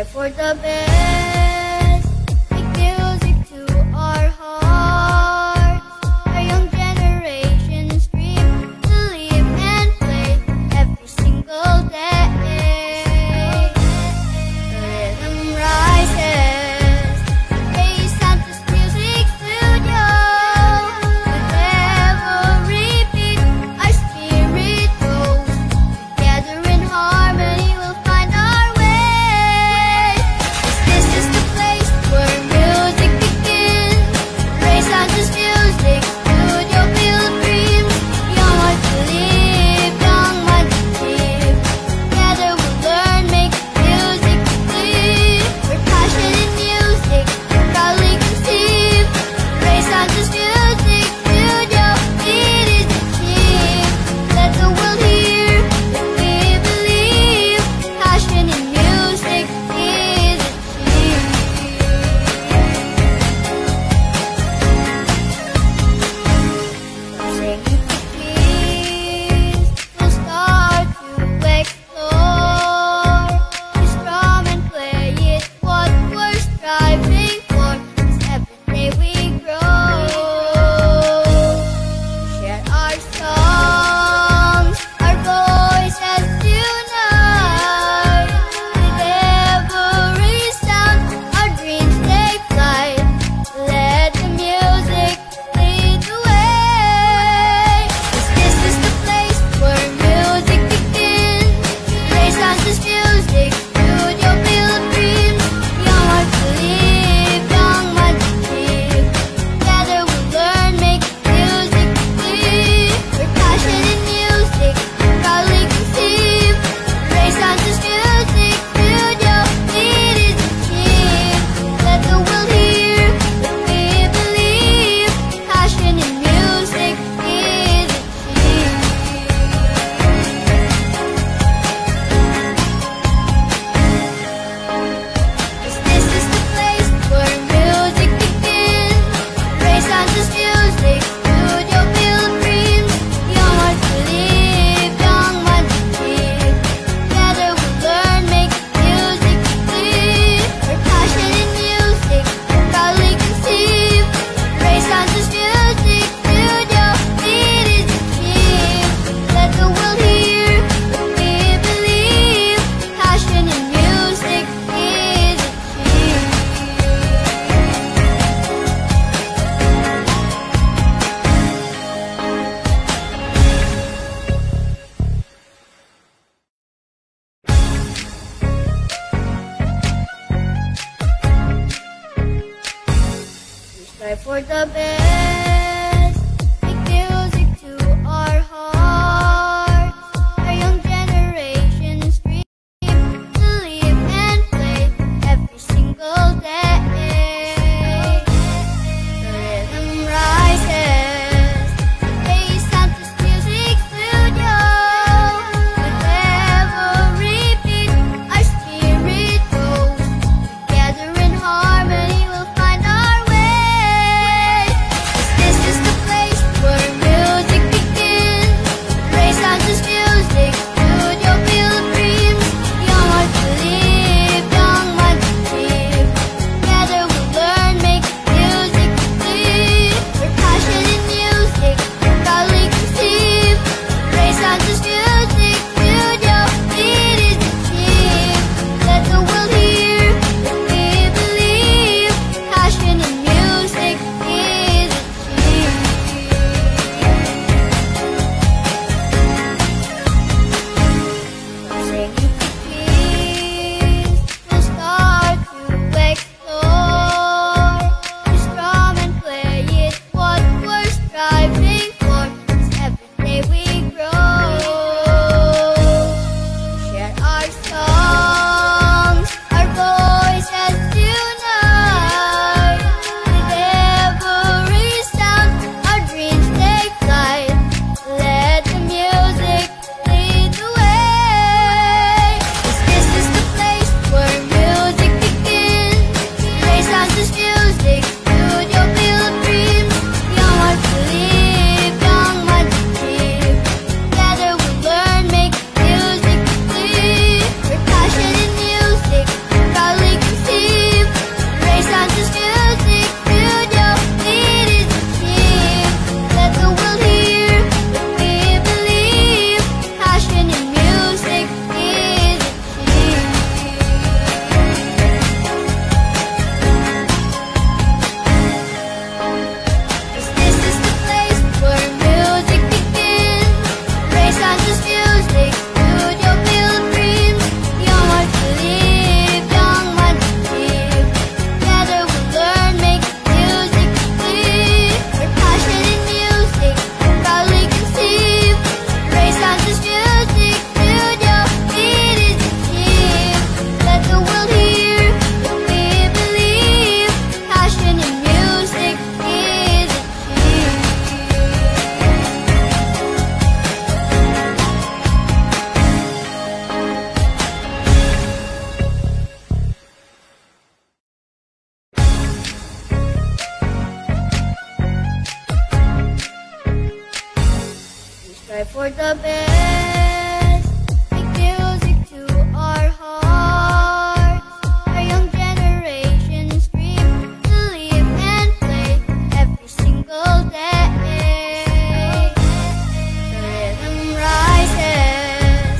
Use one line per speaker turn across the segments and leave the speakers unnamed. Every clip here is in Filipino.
strive for the best. Make music to our hearts. Our young generation's dream to live and play every single day. The rhythm rises, Ray Santos Music Studio. With every beat, our spirit grows. Together in harmony, we'll find our way. This is the place where music begins. Ray Santos Music Studio, build dreams. Young hearts to live, young minds to live. Together we'll learn, make music live. We're passionate in music, proudly conceive. Ray Santos Music Studio, it is achieved. Let the world hear that we believe. Passion in music is achieved. From singing to peace, we'll start to explore. We strum and play it, what we're striving for. 'Cause every day we grow. Share our songs, our voices unite. With every sound, our dreams take flight. Let the music lead the way. 'Cause this is the place where music begins. Ray Santos Music Studio, build dreams. Young hearts to live, young minds to live. Together we'll learn, make music live. We're passionate in music, proudly conceive. Ray Santos Music Studio, it is achieved. Let the world hear that we believe. Passion in music is achieved. This is the place where music begins. Ray Santos Music Studio, build dreams. Young hearts to live, young minds to live. Together we'll learn, make music live. We're passionate in music, proudly conceive. Ray Santos Music Studio, it is achieved. Let the world hear that we believe. Passion in music is achieved. We strive for the best. Make music to our hearts. Our young generation's dream to live and play every single day. The rhythm rises, Ray Santos Music Studio. With every beat, our spirit grows. Together in harmony, we'll find our way. strive for the best. Make music to our hearts. Our young generation's dream to live and play every single day. The rhythm rises,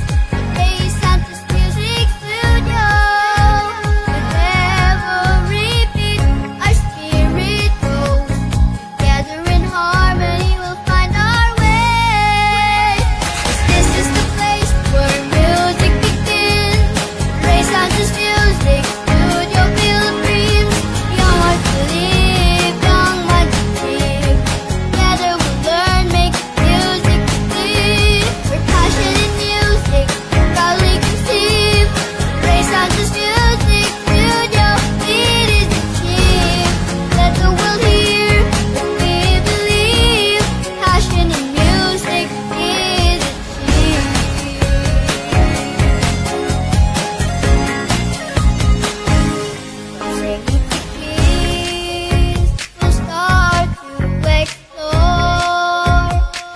Hey Santa's music studio. With every beat, our spirit goes. Together in harmony, we'll find our way. This is the place where music begins. Ray Santa's music studio, pilgrims. Young hearts to live, young minds to live. Together we'll learn, make music live. We're passionate in music, proudly conceive. Ray Santa's music studio, it is achieved. Let the world hear what we believe. Passion in music is achieved. From singing to kiss, we'll start to explore.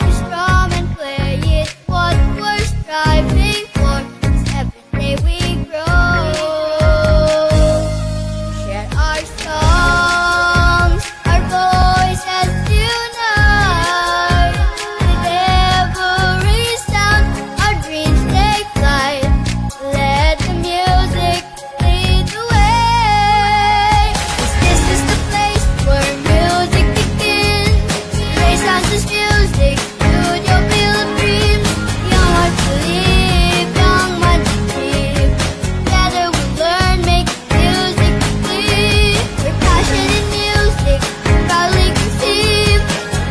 We strum and play it, what we're striving for. 'Cause every day we grow. Share our songs, our voices unite. With every sound, our dreams take flight. Let the music lead the way. 'Cause this is the place where music begins. Ray Santa's music studio, pilgrims. Young hearts to live, young minds to live. Together we'll learn, make music live. We're passionate in music, proudly conceive.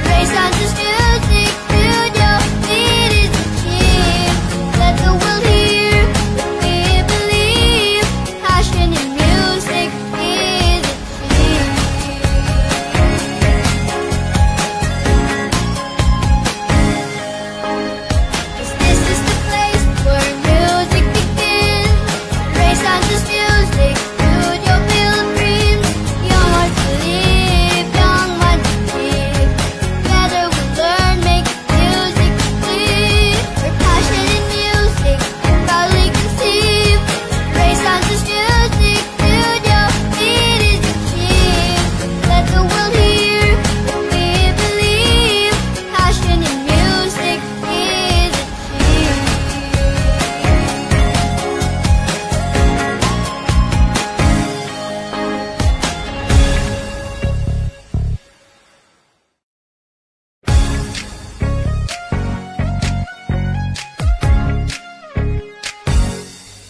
Ray Santa's music studio, it is achieved. Let the world hear what we believe. Passion in music is achieved. This is the place where music begins. Ray Santa's music studio, pilgrims. Young hearts to live, young minds to live. Together we'll learn, make music live. We're passionate in music, proudly conceive. Ray Santa's music studio, it is achieved. Let the world hear what we believe. Passion in music is achieved.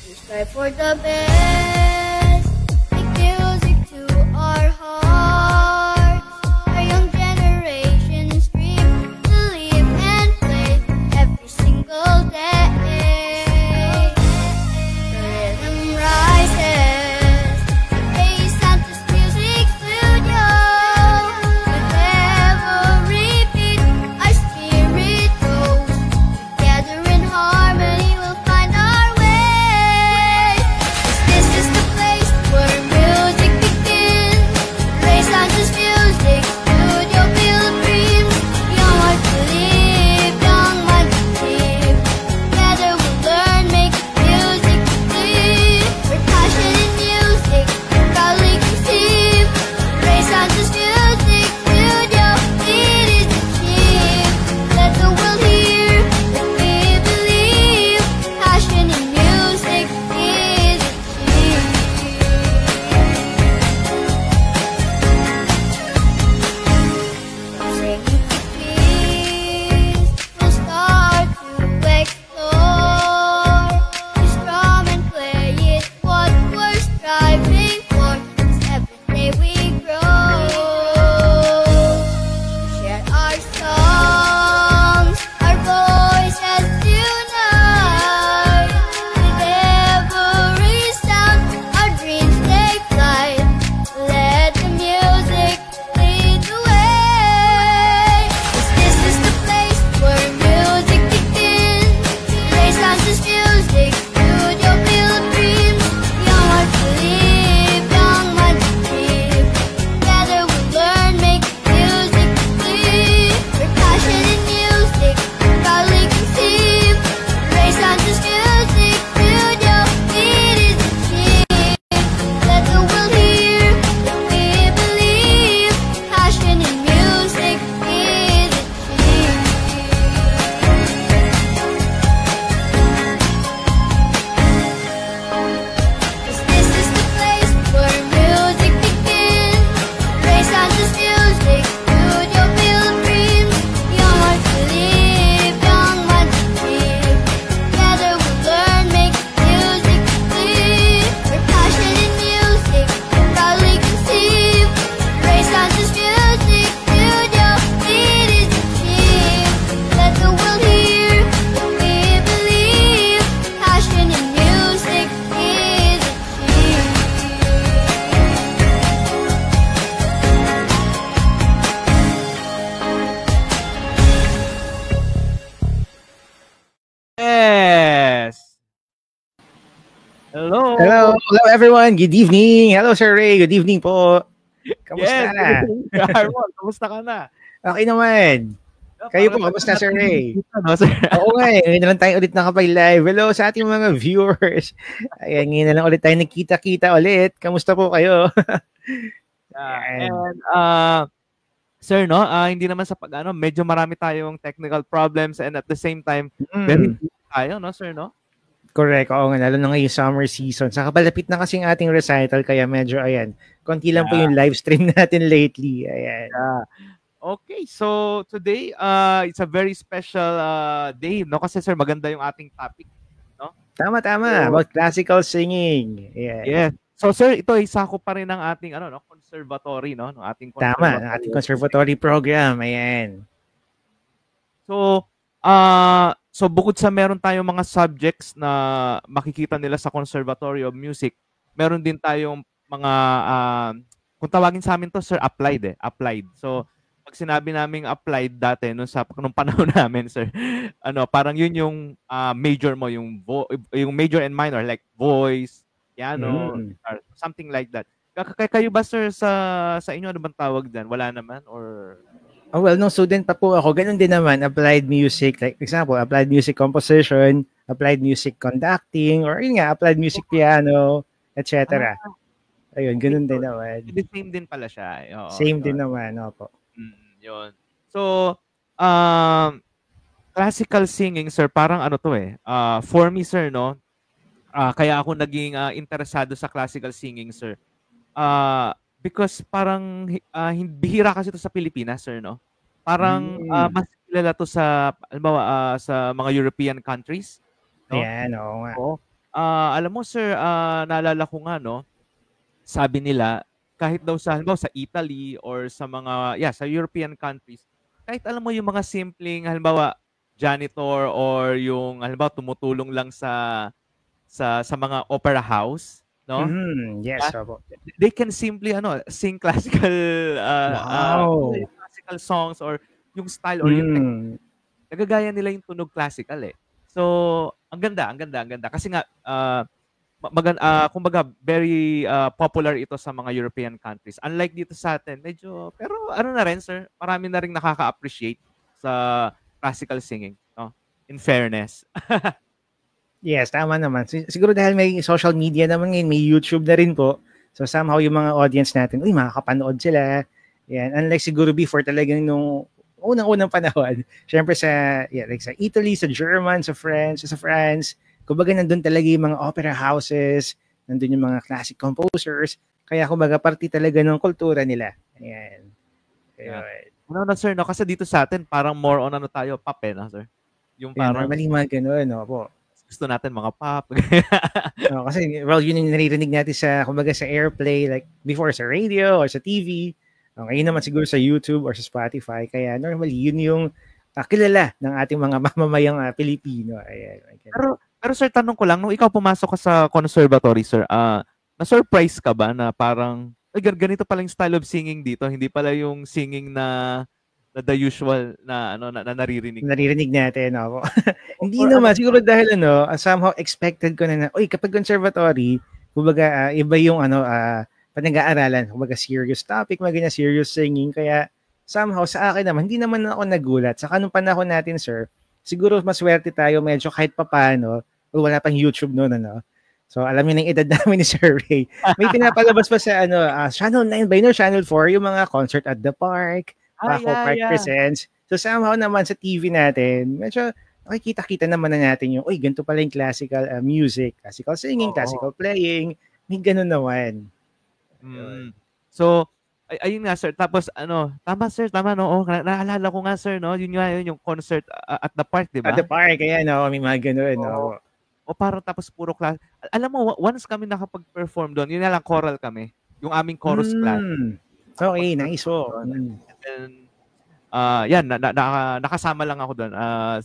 We strive for the best. Make music to our hearts. Our young generation's dream to live and play every single day. The rhythm rises, Hey Santa's music studio. With every beat, our spirit goes. Together in harmony, we'll find our way. 'Cause
Hello.
Hello everyone. Good evening. Hello Sir Ray. Good evening po. Kamusta
Yes.
na?
Armon, kamusta ka na?
Okay naman. Kayo po,
Parang
kamusta Sir
natin
Ray?
nakikita, no, sir?
Oo nga eh. Ngayon na lang tayo ulit nakapag-live. Hello sa ating mga viewers. Ayan, ngayon na lang ulit tayo nagkita-kita ulit. Kamusta po kayo? Ayan.
And sir, no, hindi naman sa pag-ano, medyo marami tayong technical problems and at the same time, very busy tayo, no, sir, no?
Correct. Oo nga, lalo na ngayong summer season. Saka palapit na kasing ating recital, kaya medyo, ayan, konti lang po yung live stream natin lately. Ayan.
Okay, so today, it's a very special day, no? Kasi sir, maganda yung ating topic, no?
Tama.
So,
about classical singing. Ayan.
Yes. So sir, ito ay sako pa rin ng ating ano, no, conservatory, no, ng ating conservatory.
Tama, ng ating conservatory program. Ayan.
So bukod sa meron tayong mga subjects na makikita nila sa Conservatory of Music, meron din tayong mga kung tawagin sa amin to, sir, applied. So pag sinabi naming applied dati nung panahon namin, sir, ano, parang yun yung major mo, yung major and minor like voice, piano, guitar, something like that. Kayo ba, sir, sa inyo ano bang tawag diyan? Wala naman or
Oh, well, nung student pa po ako, ganun din naman, applied music, like example, applied music composition, applied music conducting, or yun nga, applied music piano, etc. Ayun, ganun din naman.
Same din pala siya. Oo,
same din naman, opo.
Yun. So, classical singing, sir, parang ano to eh. For me, sir, no, kaya ako naging interesado sa classical singing, sir. Because parang bihira kasi ito sa Pilipinas, sir, no? Parang mas kilala to sa halimbawa sa mga European countries, no?
Ayan, oo nga.
Alam mo, sir, naalala ko nga, no? Sabi nila kahit daw sa halimbawa sa Italy or sa mga sa European countries, kahit alam mo yung mga simpleng halimbawa janitor or yung halimbawa tumutulong lang sa mga opera house, no?
Yes, opo.
They can simply sing classical classical songs or yung style or yung technique. Nagagaya nila yung tunog classical eh. So, ang ganda. Kasi nga kumbaga very popular ito sa mga European countries. Unlike dito sa atin, medyo pero ano na rin, sir, marami na ring nakaka-appreciate sa classical singing, no? In fairness.
Yes, tama naman. Siguro dahil may social media naman ngayon, may YouTube na rin po. So somehow yung mga audience natin, makakapanood sila. Yan. Unlike siguro before talagang nung unang-unang panahon, syempre like sa Italy, sa German, sa France, kumbaga nandun talaga yung mga opera houses, nandun yung mga classic composers, kaya kumbaga party talaga ng kultura nila. Ayan.
Ano na, sir, no? Kasi dito sa atin, parang more on tayo, pop na, sir? Yung parang
normally mga ganun, no po.
Gusto natin mga pop.
Kasi yun yung naririnig natin kumbaga sa airplay, like before sa radio or sa TV. Ngayon naman siguro sa YouTube or sa Spotify. Kaya normally yun yung kilala ng ating mga mamamayang Pilipino. Ayan.
Pero sir, tanong ko lang, nung ikaw pumasok ka sa conservatory, sir, na-surprise ka ba na parang, ganito pala yung style of singing dito, hindi pala yung singing na the usual na naririnig.
Naririnig natin, no? Hindi naman siguro dahil somehow expected ko na kapag conservatory, kumbaga iba yung panag-aaralan, kumbaga serious topic, mga serious singing, kaya somehow sa akin naman hindi naman ako nagulat. Sa kanong panahon natin, sir, siguro maswerte tayo medyo kahit papaano, wala pang YouTube noon, So alam niyo ng edad namin ni Sir Ray. May pinapalabas pa sa Channel 9 ba yun, Channel 4, yung mga concert at the park. Paco Park Presents. So somehow naman sa TV natin, medyo nakikita-kita naman na natin yung, ganito pala yung classical music, classical singing, classical playing, may ganun naman.
So, ayun nga, sir. Tapos, tama, sir, tama, no? Naalala ko nga, sir, no? Yun yung concert at the park, di ba?
At the park, kaya, may mga ganun, no?
O parang tapos puro class. Alam mo, once kami nakapag-perform doon, yun na lang choral kami. Yung aming chorus class.
Okay, nice po.
And nakasama lang ako doon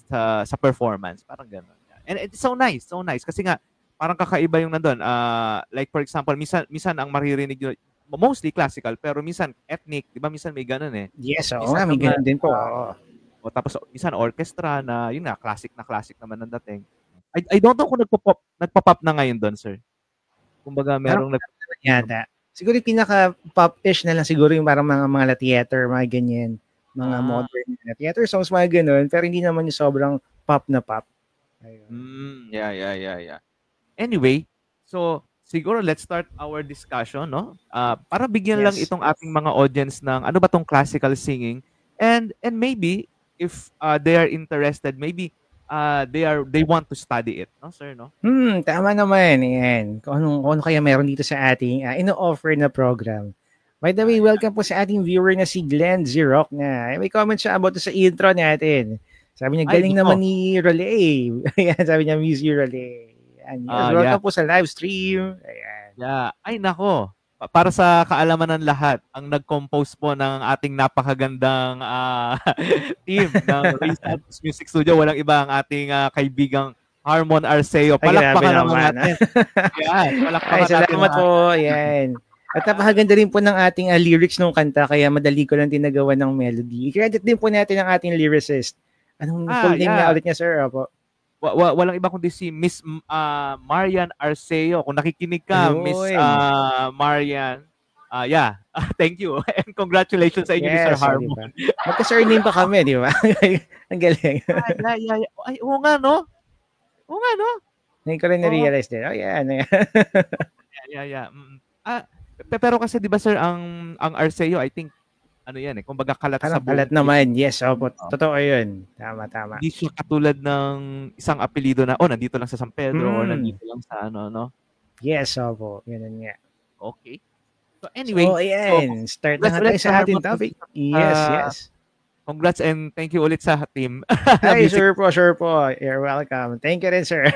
sa performance, parang gano'n. And it's so nice kasi nga parang kakaiba yung nandoon. Like for example, minsan ang maririnig nyo, mostly classical, pero minsan ethnic, 'di ba? Minsan may gano'n eh.
Yes, may gano'n din po.
O tapos minsan orchestra na yun nga classic naman ang dating. I don't know kung nagpa-pop na ngayon doon, sir. Kumbaga
Parang
merong
yata. Siguro yung pinaka-pop-ish na lang siguro yung parang mga la theater, mga ganyan. Mga modern na theater songs, mga ganun. Pero hindi naman yung sobrang pop na pop. Ayun.
Yeah. Anyway, so siguro let's start our discussion, no? Para bigyan lang
Yes.
itong ating mga audience ng ano ba tong classical singing, and maybe if they are interested, maybe they want to study it, no, sir, no?
Tama naman. Yan. Kung ano kaya meron dito sa ating ino-offer na program. By the way, welcome po sa ating viewer na si Glenn Zirock na. May comment siya about sa intro natin. Sabi niya, galing naman ni Rolay. Ayan, sabi niya, miss you, Rolay. Ayan, yes, welcome po sa live stream. Ayan.
Yeah. Ay, nako. Para sa kaalaman ng lahat, ang nag-compose po ng ating napakagandang team ng Ray Santos Music Studio, walang iba ang ating kaibigang Harmon Arceo. Palakpakan naman natin.
Yan, palakpakan natin. Salamat po. Ayan. At napakaganda rin po ng ating lyrics ng kanta, kaya madali ko lang tinagawa ng melody. I-credit din po natin ang ating lyricist. Anong full name niya ulit niya, sir? Opo.
Walang iba kundi si Miss Marian Arceo. Kung nakikinig ka, Miss Marian, thank you. And congratulations sa inyo, Mr. Harmon.
Magka-surname pa kami, di ba? Ang galing.
Ay, oo nga, no? Ngayon
ko rin na-realize din.
Yeah. Pero kasi 'di ba, sir, ang Arceo, I think ano 'yan kumbaga kalat sa buhay.
Kalat naman. Yes, opo. Totoo 'yun. Tama.
Hindi siya katulad ng isang apelyido na nandito lang sa San Pedro or nandito lang sa no?
Yes, opo. Ganun nga.
Okay. So anyway,
start na tayo sa ating topic. Yes.
Congrats and thank you ulit sa team.
Ay, sure po. You're welcome. Thank you rin, sir.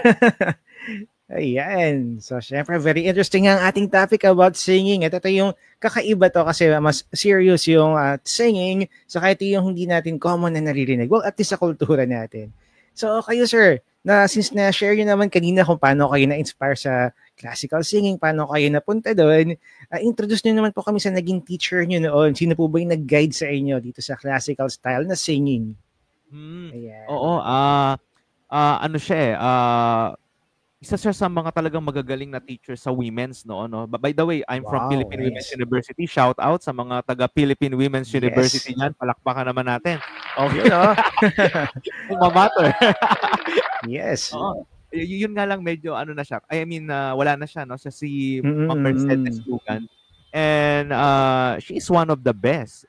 Ayan. So, syempre, very interesting ang ating topic about singing. At ito yung kakaiba to kasi mas serious yung singing. So, kahit yung hindi natin common na naririnig. Well, at least sa kultura natin. So, kayo, sir, since na-share nyo naman kanina kung paano kayo na-inspire sa classical singing, paano kayo napunta doon, introduce nyo naman po kami sa naging teacher nyo noon. Sino po ba yung nag-guide sa inyo dito sa classical style na singing?
Ayan. Oo. Ano siya isa siya sa mga talagang magagaling na teacher sa women's, no? By the way, I'm from Philippine Women's University. Shout out sa mga taga Philippine Women's University diyan. Palakpakan naman natin. Okay, no? Mamatter.
Yes.
Yun nga lang medyo ano na siya. I mean, wala na siya, no? Siya si Ma'am Mercedes Lugan. And she is one of the best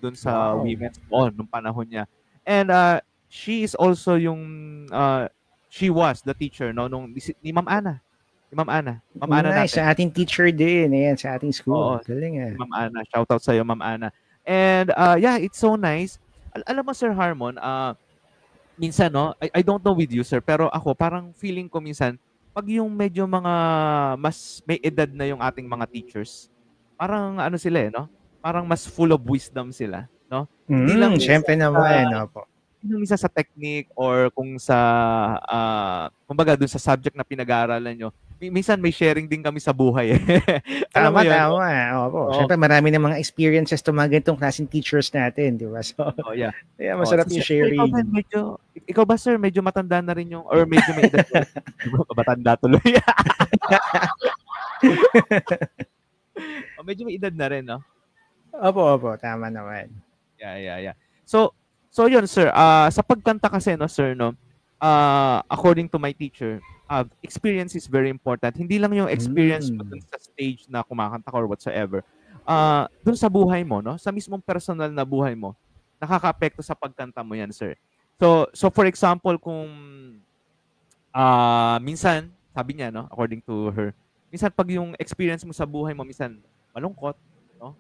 dun sa women's nung panahon niya. And she is also yung she was the teacher nung ni Ma'am Ana. Ma'am Ana
natin. Sa ating teacher din, ayan, sa ating school. Galing
Ma'am Ana, shout out sa iyo, Ma'am Ana. And it's so nice. Alam mo, Sir Harmon, minsan I don't know with you, sir, pero ako parang feeling ko minsan pag yung medyo mga mas may edad na yung ating mga teachers, parang ano sila no? Parang mas full of wisdom sila, no?
Hindi lang syempre naman, po.
Hindi sa technique or kung sa kumbaga dun sa subject na pinag-aaralan nyo, minsan may sharing din kami sa buhay.
Tama. Opo. Syempre marami ng mga experiences to mga ganitong klaseng teachers natin, di ba? So, masarap yung sharing.
Ikaw ba, sir, medyo matanda na rin yung, or medyo may edad na matanda tuloy. Medyo may edad na rin, no?
Opo. Tama naman.
Yeah. So yun, sir, sa pagkanta kasi, no, sir, no, according to my teacher, experience is very important. Hindi lang yung experience mo dun sa stage na kumakanta ka or whatsoever. Dun sa buhay mo, no, sa mismong personal na buhay mo, nakaka-apekto sa pagkanta mo yan, sir. So for example, kung minsan, sabi niya, no, according to her, minsan pag yung experience mo sa buhay mo, minsan malungkot, no,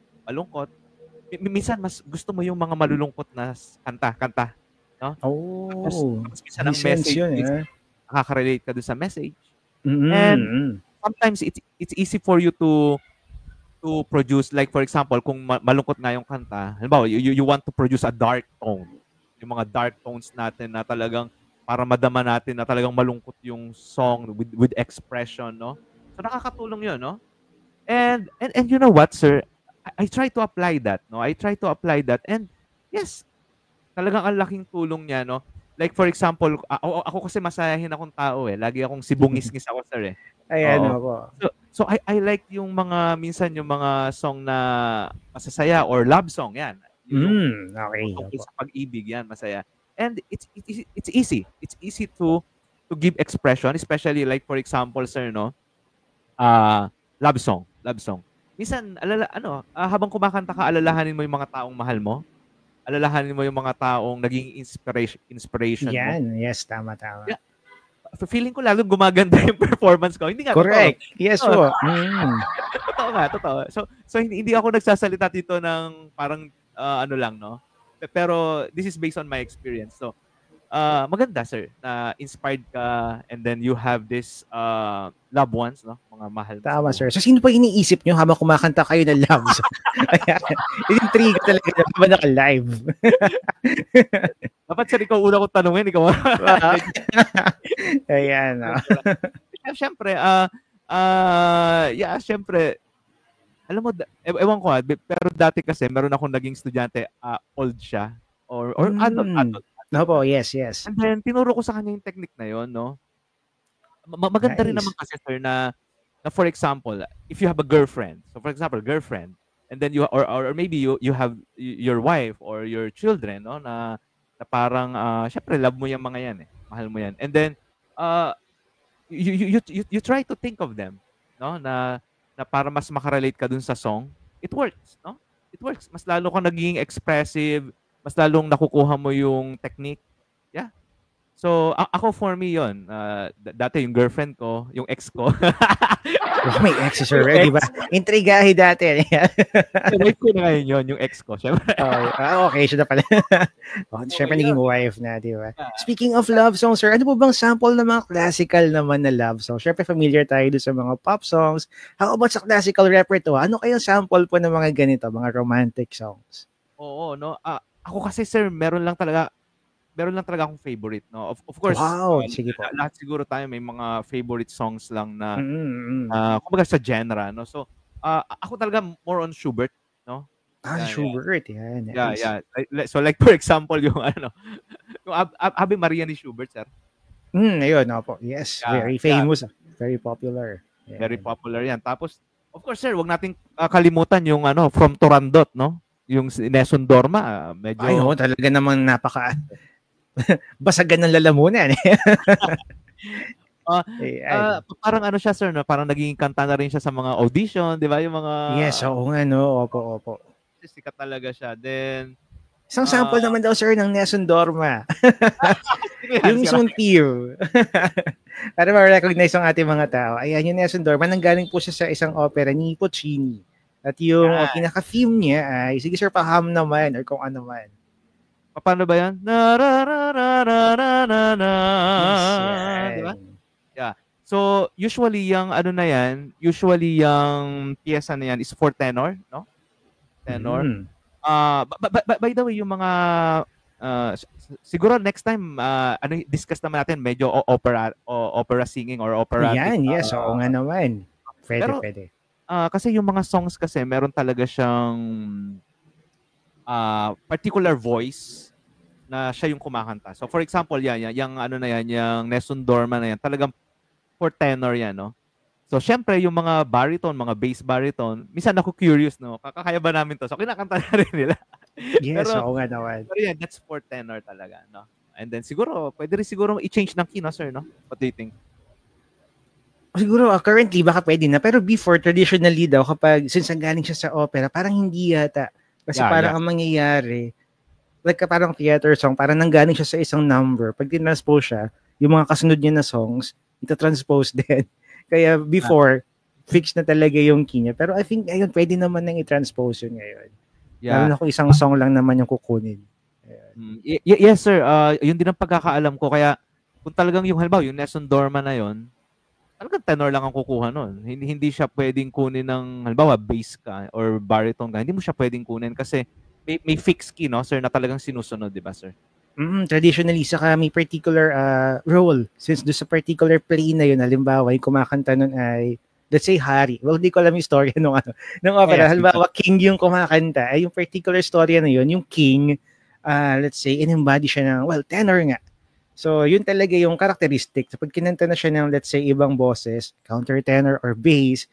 minsan mas gusto mo yung mga malulungkot na kanta, no? Tapos minsan ang message yun, nakaka-relate ka doon sa message. And sometimes it's easy for you to produce, like for example, kung malungkot nga yung kanta, halimbawa, you want to produce a dark tone. Yung mga dark tones natin na talagang para madama natin na talagang malungkot yung song with expression, no? So nakakatulong yun, no? And you know what, sir? I try to apply that, no? And yes, talagang ang laking tulong niya, no? Like for example, ako kasi masayahin akong tao Lagi akong sibungis-ngis ako, sir
Ayan po.
So I like yung mga minsan yung mga song na masasaya or love song yan. Yung
Okay.
tungkol
Opo.
sa pag-ibig yan, masaya. And it's easy. It's easy to give expression, especially like for example, sir, no? Love song. Minsan habang kumakanta ka, alalahanin mo yung mga taong mahal mo. Alalahanin mo yung mga taong naging inspiration mo.
Yan. Yes, tama.
Yeah. Feeling ko lalo gumaganda yung performance ko. Hindi nga
Correct.
totoo.
Yes po.
Totoo. So hindi ako nagsasalita dito ng parang ano lang, no? Pero this is based on my experience. So maganda, sir, na inspired ka and then you have this loved ones, no? Mga mahal mo.
Tama, sir. So, sino pa iniisip nyo habang kumakanta kayo ng love song? Ayan. Intrigue talaga na habang naka-live.
Dapat, sir, ikaw una kong tanungin. Ikaw.
Ayan.
Siyempre, siyempre, alam mo, ewan ko, pero dati kasi, meron akong naging estudyante, old siya, or adult.
No po, yes.
And then, tinuro ko sa kanya yung technique na yon, no? Maganda rin naman kasi, sir, na for example, if you have a girlfriend, so for example, girlfriend, and then or maybe you have your wife or your children, no, na parang syempre love mo yung mga yan, mahal mo yan, and then you try to think of them, no, na para mas makarelate ka dun sa song. It works, no? It works. Mas lalo kang naging expressive, mas lalong nakukuha mo yung technique. Yeah. So, ako for me yon. Dati yung girlfriend ko, yung ex ko.
May ex, sir. Di ba? Intrigahe dati.
Wife ko na ngayon yun, yung ex ko. Siyempre.
Okay, siya na pala. Siyempre naging wife na, di ba? Speaking of love songs, sir, ano po bang sample ng mga classical naman na love songs? Siyempre familiar tayo doon sa mga pop songs. How about sa classical repertoire? Ano kayong sample po ng mga ganito, mga romantic songs?
Oo, no? Ako kasi, sir, meron lang talaga akong favorite, no? Of course,
sige po.
Lahat siguro tayo may mga favorite songs lang na kumbaga sa genre, no? So, ako talaga more on Schubert, no?
Schubert, yan.
Nice. Yeah. So like for example, yung yung Ave Maria ni Schubert, sir.
Ayun, po. Yes, very famous, very popular.
Yeah. Very popular yan. Tapos, of course, sir, wag nating kalimutan yung From Turandot, no? Yung Nessun Dorma, medyo...
Ay, talaga namang napaka... basagan ng lalamunan.
Parang siya, sir, no? Parang naging kanta na rin siya sa mga audition, di ba? Yung mga...
Yes, oo nga, no? Opo.
Sikat talaga siya. Then...
Isang sample naman daw, sir, ng Nessun Dorma. Yung Suntiyo. Para ma-recognize ang ating mga tao. Ayan, yung Nessun Dorma, nanggaling po siya sa isang opera ni Puccini. At yung pinaka-theme niya ay, sige sir, paham naman or kung ano man.
Paano ba yan? Diba? Yeah. So, usually yung piyesa na yan is for tenor, no? Tenor. By the way, yung mga siguro next time discuss naman natin medyo opera singing or opera.
Yan, yes, oo nga naman. Pwede.
Kasi yung mga songs kasi meron talaga siyang particular voice na siya yung kumakanta. So for example, yung Nessun Dorma na yan, talagang for tenor yan, no? So syempre yung mga baritone, mga bass baritone, minsan ako curious, no? Kakaya ba namin to? So kinakanta na rin nila.
Yes, oo nga naman.
Pero yan, that's for tenor talaga, no? And then pwede rin siguro i-change ng key, no, sir, no? What do you think?
Siguro, currently, baka pwede na. Pero before, traditionally daw, since ang galing siya sa opera, parang hindi yata. Kasi ang mangyayari, like parang theater song, parang nanggaling siya sa isang number. Pag tinranspose siya, yung mga kasunod niya na songs, ita-transpose din. Kaya before, fixed na talaga yung key niya. Pero I think, ayun, pwede naman nang i-transpose yun ngayon. Lalo na kung isang song lang naman yung kukunin.
Yes, sir. Yun din ang pagkakaalam ko. Kaya, kung talagang yung halimbawa, yung Nessun Dorma na yun, talagang tenor lang ang kukuha nun. Hindi siya pwedeng kunin ng, halimbawa, bass ka or baritone ka. Hindi mo siya pwedeng kunin kasi may fixed key, no, sir, na talagang sinusunod, di ba, sir?
Traditionally, saka may particular role. Since doon sa particular play na yun, halimbawa, yung kumakanta nun ay, let's say, Hari. Well, hindi ko alam yung story nung opera. Halimbawa, King yung kumakanta. Ay, yung particular story na yun, yung King, let's say, in-embody siya ng, tenor nga. So, yun talaga yung characteristic. So, pag kinanta na siya ng, let's say, ibang boses, countertenor or bass,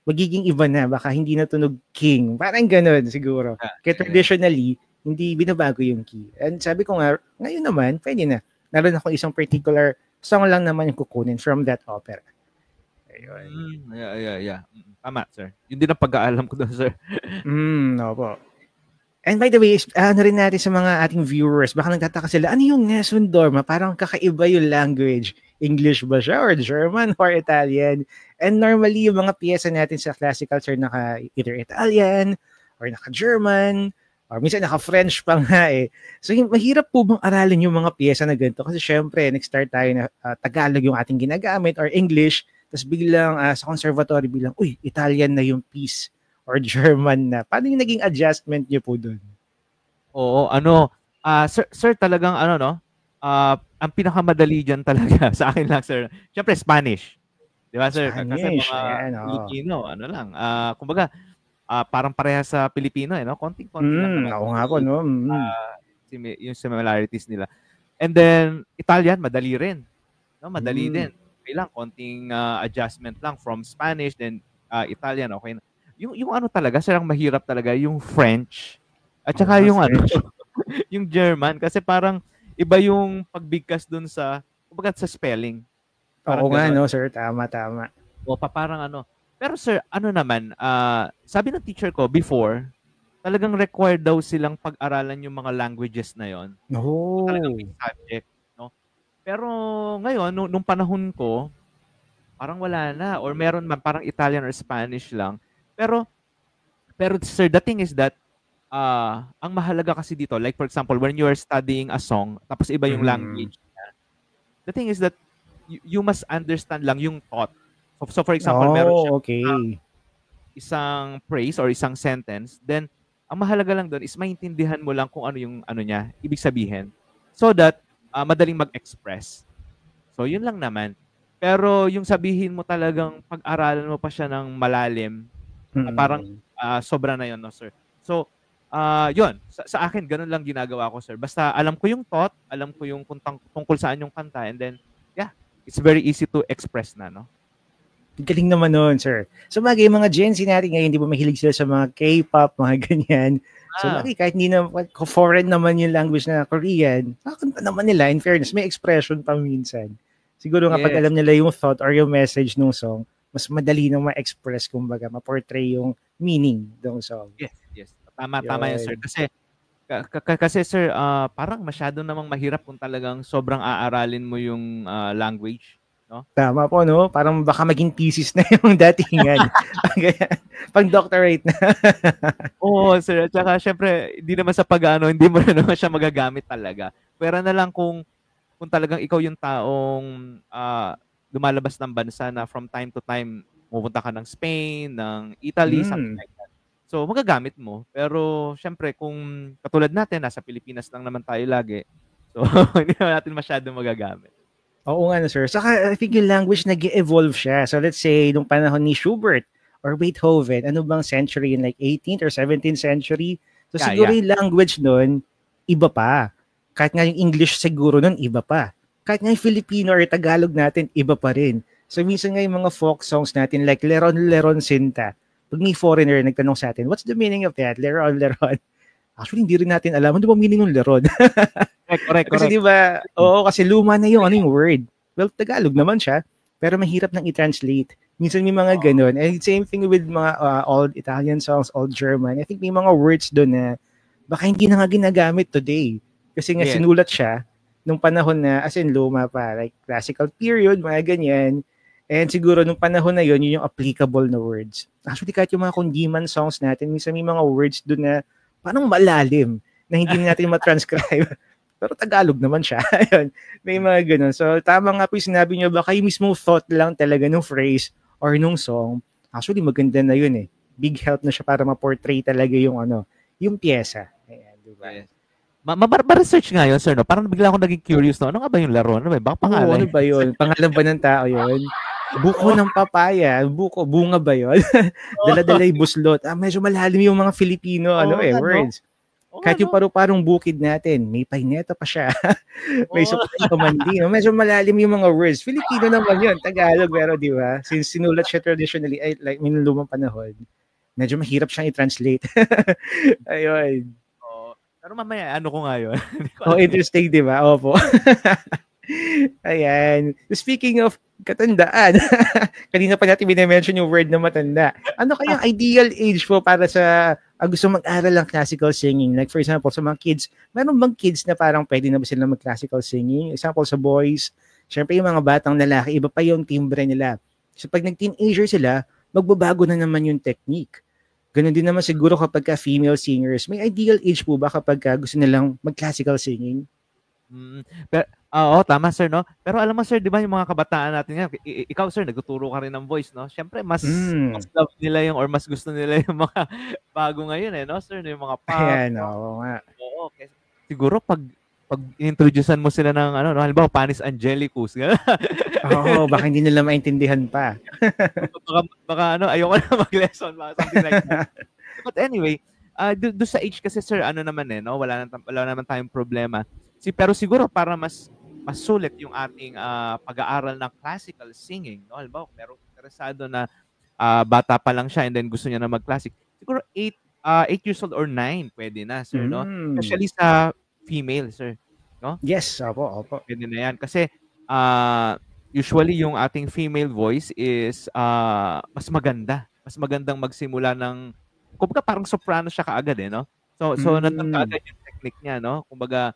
magiging iba na. Baka hindi na tunog king. Parang ganun siguro. Kaya traditionally, hindi binabago yung key. And sabi ko nga, ngayon naman, pwede na. Naroon ako isang particular song lang naman yung kukunin from that opera. Ayun.
Yeah. Tama, sir. Yun din ang pag-aalam ko doon, sir.
Opo. And by the way, ano rin natin sa mga ating viewers, baka nagtataka sila, ano yung Nessun Dorma? Parang kakaiba yung language. English ba siya? Or German? Or Italian? And normally, yung mga piyesa natin sa classical sir, naka either Italian, or naka-German, or minsan naka-French pa nga eh. So, mahirap po bang aralin yung mga piyesa na ganito? Kasi syempre, nag-start tayo na Tagalog yung ating ginagamit, or English, tapos biglang sa conservatory, biglang, Italian na yung piece. Or German na. Paano yung naging adjustment niyo po doon?
Oo, sir talagang ang pinakamadali dyan talaga sa akin lang, sir. Siyempre, Spanish. Di ba, sir?
Spanish.
Kasi mga Filipino, kumbaga, parang pareha sa Pilipino, no? Konting-konti lang.
Oo nga po, no?
Yung similarities nila. And then, Italian, madali rin. No? Madali din. Okay lang, konting adjustment lang from Spanish, then Italian, okay na. Yung talaga, sir, ang mahirap talaga, yung French, at saka yung yung German, kasi parang iba yung pagbigkas dun sa, kumbaga sa spelling.
Oo nga, no, sir, tama.
O, parang Pero sir, naman, sabi ng teacher ko before, talagang required daw silang pag-aralan yung mga languages na yon.
Oh.
Talagang may subject, no? Pero ngayon, nung panahon ko, parang wala na, or meron man, parang Italian or Spanish lang. Pero sir, the thing is that ang mahalaga kasi dito, like for example, when you are studying a song, tapos iba yung language niya, the thing is that you must understand lang yung thought. So for example, meron siya isang phrase or isang sentence, then ang mahalaga lang doon is maintindihan mo lang kung ano yung niya, ibig sabihin, so that madaling mag-express. So yun lang naman. Pero yung sabihin mo talagang pag-aralan mo pa siya ng malalim, parang sobra na yun, no, sir. So, yun. Sa akin, ganun lang ginagawa ko, sir. Basta alam ko yung thought, alam ko yung tungkol saan yung kanta, and then, yeah, it's very easy to express na, no?
Galing naman nun, sir. So, bagay, mga Gen Z natin ngayon, hindi ba mahilig sila sa mga K-pop, mga ganyan. So, bagay, kahit hindi na, foreign naman yung language na Korean, nakakanta naman nila, in fairness, may expression pa minsan. Siguro nga, pag alam nila yung thought or yung message ng song, mas madali nang ma-express, kumbaga, ma-portray yung meaning ng song.
Yes. Tama yan, sir. Kasi sir, parang masyado namang mahirap kung talagang sobrang aaralin mo yung language, no?
Tama po, no? Parang baka maging thesis na yung datingan. Pag-doctorate na.
Oo, sir. At saka, syempre, hindi naman sa hindi mo na naman siya magagamit talaga. Pero na lang kung talagang ikaw yung taong lumalabas ng bansa na from time to time pupunta ka ng Spain, ng Italy, something like that. So, magagamit mo. Pero, syempre, kung katulad natin, nasa Pilipinas lang naman tayo lagi. So, hindi naman natin masyado magagamit.
Oo nga, sir. Saka, I think yung language nag-evolve siya. So, let's say, nung panahon ni Schubert or Beethoven, ano bang century? In like 18th or 17th century? So, siguro yung language nun, iba pa. Kahit nga yung English siguro nun, iba pa. Kahit nga yung Filipino or Tagalog natin, iba pa rin. So, minsan nga yung mga folk songs natin, like Leron Leron Sinta, pag may foreigner nagtanong sa atin, what's the meaning of that? Leron Leron. Actually, hindi rin natin alam. Ano ba meaning ng Leron?
Correct.
Kasi diba, kasi luma na yung word. Well, Tagalog naman siya, pero mahirap nang i-translate. Minsan may mga ganun. And same thing with mga old Italian songs, old German. I think may mga words doon na baka hindi na nga ginagamit today. Kasi nga sinulat siya nung panahon na, as in luma pa, like classical period, mga ganyan. And siguro nung panahon na yun yung applicable na words. Actually, kahit yung mga kundiman songs natin, minsan may mga words doon na parang malalim na hindi natin matranscribe. Pero Tagalog naman siya. Ayun, may mga ganun. So, tama nga po yung sinabi nyo, baka yung mismo thought lang talaga nung phrase or nung song. Actually, maganda na yun eh. Big help na siya para ma-portray talaga yung yung pyesa. Ayan, diba? Yes.
Ma-research nga yun, sir, no? Parang bigla akong naging curious, no? Ano nga ba yung laro? Ano ba? Baka pangalan?
Ano ba yun? Pangalan ba ng tao yun? Buko ng papaya. Bunga ba yun? Dala-dala yung buslot. Medyo malalim yung mga Filipino, words.
Oo nga,
Kahit yung
no?
paru-parong bukid natin, may pahineta pa siya. May
Oo.
sukay pa man din. Medyo malalim yung mga words. Filipino naman yun, Tagalog, pero di ba? Since sinulat siya traditionally, ay, like, may lumang panahon, medyo mahirap siyang i-translate. Ayun.
Oo. Pero mamaya, ano ko nga yun? Hindi ko
Oh,
alam yun.
interesting, di ba? Opo. Ayan. Speaking of katandaan, kanina pa natin bine-mention yung word na matanda. Ano kayang ideal age po para sa gusto mag-aral ng classical singing? Like for example, sa mga kids, meron bang kids na parang pwede na ba sila mag-classical singing? Example, sa boys, syempre yung mga batang lalaki, iba pa yung timbre nila. So pag nag-teenager sila, magbabago na naman yung technique. Ganon din naman siguro kapag ka female singers. May ideal age po ba kapag ka gusto nilang mag-classical singing?
Pero, oo, tama sir, no? Pero alam mo sir, di ba yung mga kabataan natin ngayon, ikaw sir, nagtuturo ka rin ng voice, no? Siyempre, mas love nila yung or mas gusto nila yung mga bago ngayon, no sir? Yung mga pop,
Ayan, oo nga.
oo. Siguro, pag introducean mo sila ng, ano, no? Halimbawa, Panis Angelicus, gano'n.
Oo, baka hindi nila maintindihan pa.
baka ano, ayoko na mag-lesson, something like that. But anyway, do sa age kasi sir, ano naman no? Wala naman tayong problema. Pero siguro para mas sulit yung ating pag-aaral ng classical singing, no? Halimbawa, merong interesado na bata pa lang siya and then gusto niya na mag-classic. Siguro 8 years old or 9 pwede na, sir, no? Especially sa female, sir, no?
Yes, opo.
Pwede na yan kasi usually yung ating female voice is mas maganda. Mas magandang magsimula ng kumbaga parang soprano siya kaagad no? So nandun kaagad yung technique niya, no? Kumbaga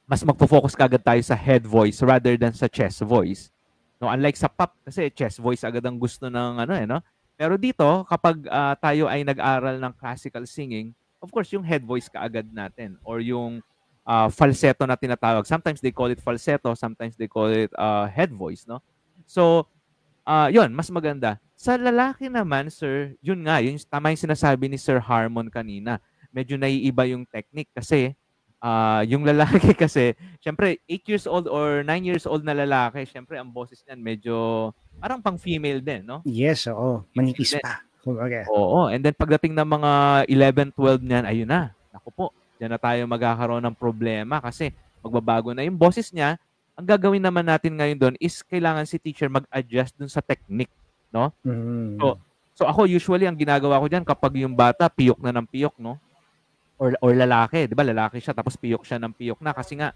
mas magfo-focus kaagad tayo sa head voice rather than sa chest voice. No, unlike sa pop kasi chest voice agad ang gusto ng no? Pero dito kapag tayo ay nag-aral ng classical singing, of course yung head voice kaagad natin or yung falsetto na tinatawag. Sometimes they call it falsetto, sometimes they call it head voice, no? So yun, mas maganda. Sa lalaki naman, sir, yun nga, yun tama yung sinasabi ni Sir Harmon kanina. Medyo naiiba yung technique kasi yung lalaki kasi, syempre 8 years old or 9 years old na lalaki, syempre ang boses niyan medyo parang pang female din, no?
Yes, oo. Manipis pa. Okay.
Oo, and then pagdating ng mga 11, 12 niyan, ayun na. Naku po, diyan na tayo magkakaroon ng problema kasi magbabago na yung boses niya. Ang gagawin naman natin ngayon doon is kailangan si teacher mag-adjust dun sa technique, no? So ako usually ang ginagawa ko diyan kapag yung bata piyok na ng piyok, no? Or lalaki, 'di ba? Lalaki siya tapos piyok siya ng piyok na kasi nga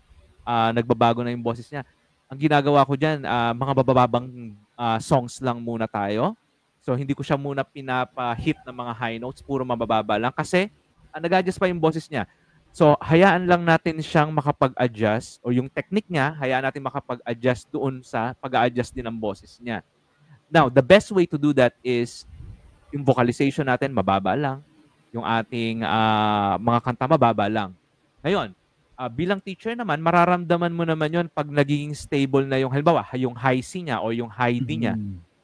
nagbabago na yung boses niya. Ang ginagawa ko diyan, mga bababang songs lang muna tayo. So hindi ko siya muna pinapa-hit ng mga high notes, puro mabababa lang kasi nag-adjust pa yung boses niya. So, hayaan lang natin siyang makapag-adjust o yung technique niya, hayaan natin makapag-adjust doon sa pag-a-adjust din ng boses niya. Now, the best way to do that is yung vocalization natin, mababa lang. Yung ating mga kanta, mababa lang. Ngayon, bilang teacher naman, mararamdaman mo naman yon pag naging stable na yung, halimbawa, yung high C niya o yung high D niya.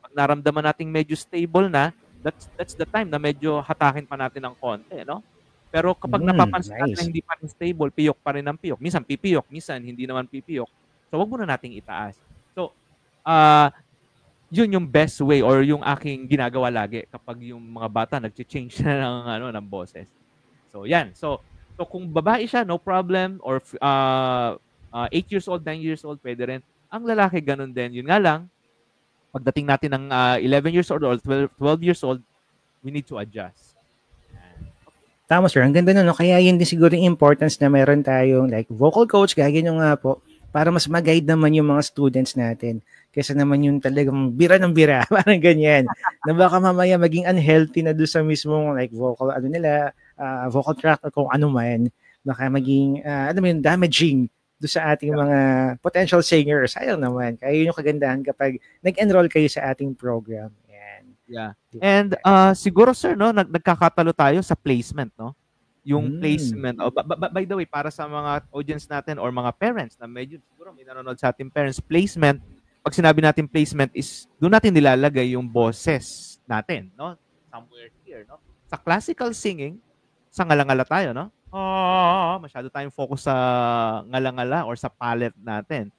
Pag naramdaman nating medyo stable na, that's the time na medyo hatakin pa natin ng konti, no? Pero kapag napapansin natin na hindi pa rin stable, piyok pa rin ang piyok. Minsan pipiyok, minsan hindi naman pipiyok. So, wag muna nating itaas. So, yun yung best way or yung aking ginagawa lagi kapag yung mga bata nag-change na ng boses. So, yan. So kung babae siya, no problem. Or 8 years old, 9 years old, pwede rin. Ang lalaki, ganun din. Yun nga lang, pagdating natin ng 11 years old or 12 years old, we need to adjust.
Tama sir, ang ganda nun, no? Kaya yun din siguro yung importance na meron tayong like vocal coach, gaya nyo nga po, para mas mag-guide naman yung mga students natin. Kaysa naman yung talagang bira ng bira, parang ganyan. Na baka mamaya maging unhealthy na doon sa mismong like vocal, vocal tract or kung ano man, baka maging, damaging doon sa ating mga potential singers. Sayang naman. Kaya yun yung kagandahan kapag nag-enroll kayo sa ating program.
Yeah. And siguro sir, no, nagkakatalo tayo sa placement, no? Yung placement. By the way, para sa mga audience natin or mga parents na medyo siguro may nanonood sa ating parents, placement, pag sinabi natin placement is doon natin nilalagay yung boses natin, no? Somewhere here, no? Sa classical singing, sa ngala-ngala tayo, no? Masyado tayong focus sa ngala-ngala or sa palette natin.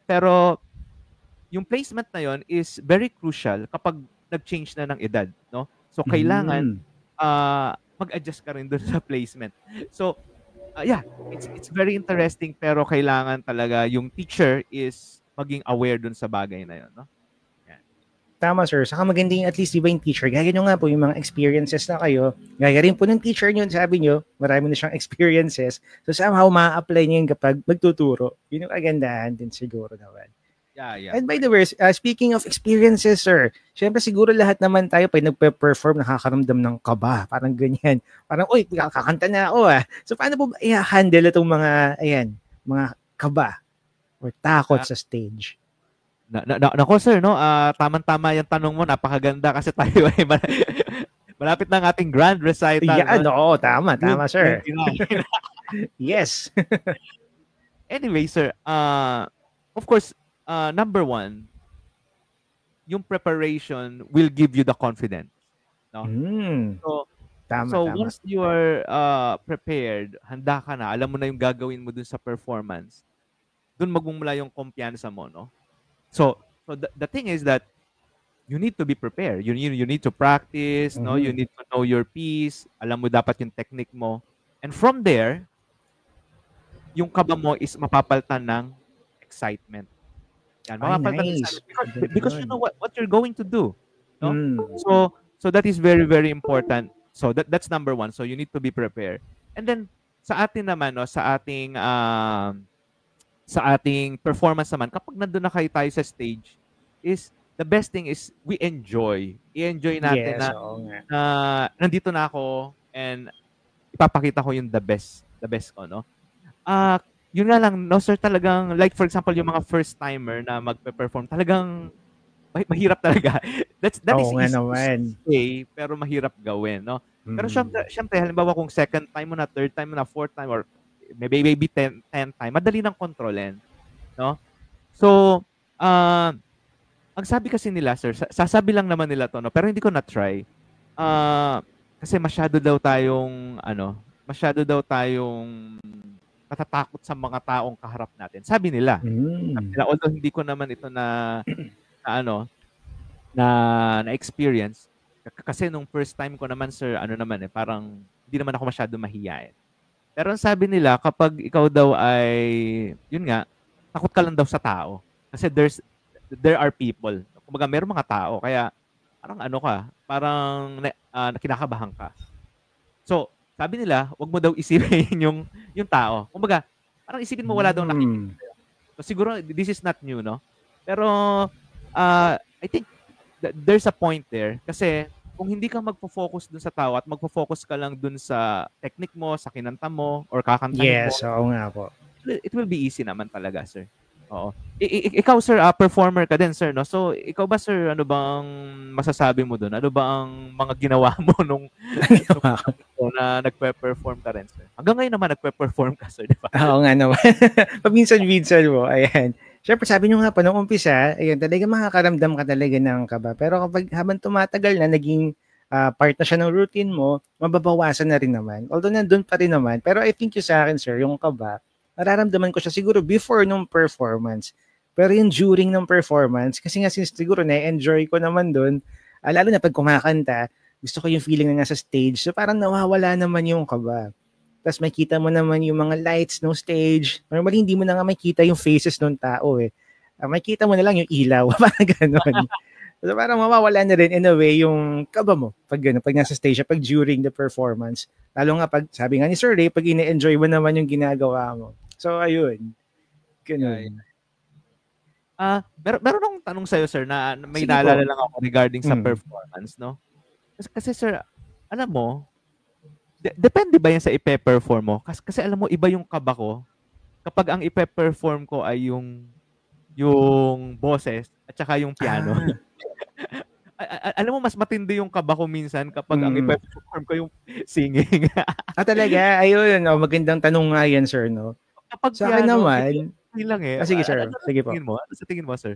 Pero yung placement na yon is very crucial kapag nag-change na ng edad, no? So kailangan mag-adjust ka rin doon sa placement. So, yeah, it's very interesting pero kailangan talaga yung teacher is maging aware doon sa bagay na yun, no? Yan.
Tama, sir. Saka maganda yung at least, di ba yung teacher, gaya nyo nga po yung mga experiences na kayo, gaya rin po ng teacher nyo, sabi nyo, marami na siyang experiences. So somehow, ma-apply niya yung kapag magtuturo. Yun yung kagandahan din siguro naman.
Yeah.
And by the way, speaking of experiences, sir, syempre siguro lahat naman tayo pag nagpe-perform, nakakaramdam ng kaba. Parang ganyan. Parang, uy, kakanta na ako ah. So paano po ba i-handle itong mga, mga kaba or takot sa stage?
Nako sir, no? Tama-tama yung tanong mo. Napakaganda kasi tayo ay malapit na ang ating grand recital.
Yeah, no? Tama, sir.
29.
Yes.
Anyway, sir, of course, number one, yung preparation will give you the confidence. No?
Tama.
Once you are prepared, handa ka na, alam mo na yung gagawin mo dun sa performance, dun magmumula yung kumpiyansa mo, no? So the thing is that you need to be prepared. You need to practice, no? You need to know your piece. Alam mo dapat yung technique mo. And from there, yung kaba mo is mapapalitan ng excitement. Yan,
nice.
Because you know what you're going to do, no? So that is very, very important. So that's number one. So you need to be prepared. And then sa atin naman, no, sa ating performance naman, kapag nandun na kayo tayo sa stage, is the best thing is we enjoy. I-enjoy natin na nandito na ako and ipapakita ko yung the best ko, no? Yun nga lang, no sir, talagang, like for example, yung mga first timer na magpe-perform, talagang mahirap talaga. That is easy to say, pero mahirap gawin, no? Pero syempre, halimbawa kung second time mo na, third time mo na, fourth time, or maybe 10 time, madali nang kontrolin, no? So, ang sabi kasi nila, sir, sasabi lang naman nila to, no? Pero hindi ko na-try. Kasi masyado daw tayong natatakot sa mga taong kaharap natin. Sabi nila. Although hindi ko naman ito na experience. Kasi nung first time ko naman, sir, parang hindi naman ako masyado mahiyain. Pero ang sabi nila, kapag ikaw daw ay, yun nga, takot ka lang daw sa tao. Kasi there are people. Kumbaga, meron mga tao. Kaya, parang kinakabahan ka. So, sabi nila, wag mo daw isipin yung tao. Kumbaga, parang isipin mo wala daw nakikita. So, siguro, this is not new, no? Pero, I think, there's a point there. Kasi, kung hindi ka magpo-focus dun sa tao at magpo-focus ka lang dun sa technique mo, sa kinanta mo, or kakantahin mo.
Yes, oo nga po.
It will be easy naman talaga, sir. Oo. Ikaw, sir, performer ka din, sir, no? So, ikaw ba, sir, ano bang masasabi mo dun? Ano ba ang mga ginawa mo nung na nagpe-perform ka rin, sir? Hanggang ngayon naman, nagpe-perform ka, sir, di ba?
Oo nga naman. Paminsan-minsan mo, ayan. Siyempre, sabi nyo nga po, nung umpisa, ayun, talaga makakaramdam ka talaga ng kaba. Pero kapag habang tumatagal na, naging part na siya ng routine mo, mababawasan na rin naman. Although nandun pa rin naman. Pero I think yung sa akin, sir, yung kaba, nararamdaman ko siya siguro before nung performance. Pero yung during ng performance, kasi nga since siguro na-enjoy ko naman dun, lalo na pag kumakanta, gusto ko yung feeling na nasa stage. So parang nawawala naman yung kaba. Tapos makita mo naman yung mga lights ng stage. Normally, hindi mo na nga makita yung faces ng tao eh. Makita mo na lang yung ilaw. Parang gano'n. So parang mawawala na rin in a way yung kaba mo pag gano'n, pag nasa stage, pag during the performance. Lalo nga pag, sabi nga ni Sir Ray, pag ine-enjoy mo naman yung ginagawa mo. So ayun. Gano'n.
Meron akong tanong sa'yo, sir, na may naalala lang ako regarding sa performance, no? Kasi sir, alam mo, depende ba yan sa ipe-perform mo? Kasi alam mo, iba yung kaba ko kapag ang ipe-perform ko ay yung boses at saka yung piano. Alam mo, mas matindi yung kaba ko minsan kapag ang ipe-perform ko yung singing.
Talaga? Ayun, magandang tanong nga yan, sir, no?
Kapag
sa akin
piano,
naman,
lang eh.
Sige, sir. Sige po.
Sa tingin mo, sir?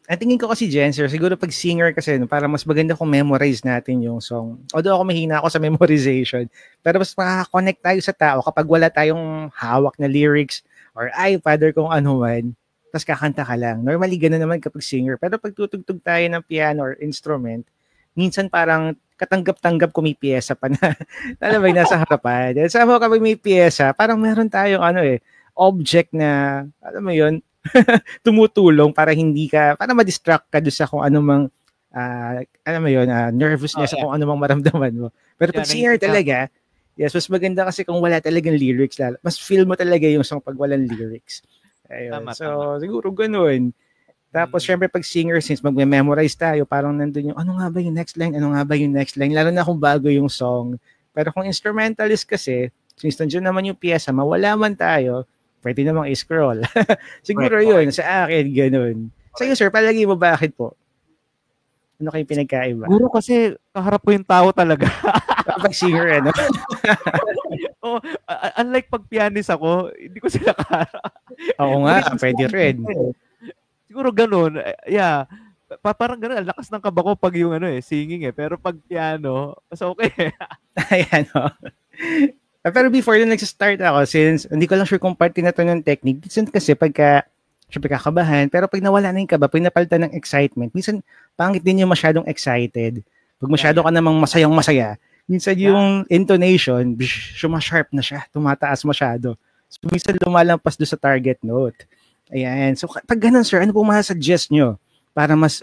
Ang tingin ko kasi, Jen, sir, siguro pag singer kasi, no, para mas maganda kung memorize natin yung song. Although ako mahina ako sa memorization, pero mas makaka-connect tayo sa tao kapag wala tayong hawak na lyrics or iPad or kung ano man, tapos kakanta ka lang. Normally, gano'n naman kapag singer. Pero pag tutugtog tayo ng piano or instrument, minsan parang katanggap-tanggap kung may piyesa pa na alam mo, nasa harapan. And somehow kapag may piyesa, parang meron tayong object na, alam mo yun, tumutulong para para ma-distract ka doon sa kung anumang, alam mo yun, nervousness sa kung anumang maramdaman mo. Pero pag singer talaga, yes, mas maganda kasi kung wala talagang lyrics, mas feel mo talaga yung song pag walang lyrics. Ayun. So, siguro ganun. Tapos, syempre, pag singer, since mag-memorize tayo, parang nandun yung, ano nga ba yung next line? Ano nga ba yung next line? Lalo na kung bago yung song. Pero kung instrumentalist kasi, since nandiyan naman yung piyesa, mawala man tayo, pwede namang i-scroll. Siguro yun, sa akin, ganun. Sa iyo, sir, palagi mo bakit po? Ano kayong pinagkaiba?
Siguro kasi kaharap ko yung tao talaga.
Pag singer, ano?
Unlike pag pianist ako, hindi ko sila kaharap.
Oo nga, pwede rin.
Siguro ganun. Yeah. Parang ganun, ang lakas ng kaba ko pag yung singing Pero pag piano, mas okay.
Ayan, Pero before na nag-start ako, since hindi ko lang sure kung parte na to ng technique, minsan kasi syempre kakabahan, pero pag nawala na yung kaba, pinapalitan ng excitement, minsan pangit din yung masyadong excited. Pag masyado ka namang masayang-masaya, minsan yung intonation, sumasharp na siya, tumataas masyado. So minsan lumalampas doon sa target note. Ayan. So, pag ganun, sir, ano po masasuggest nyo para mas,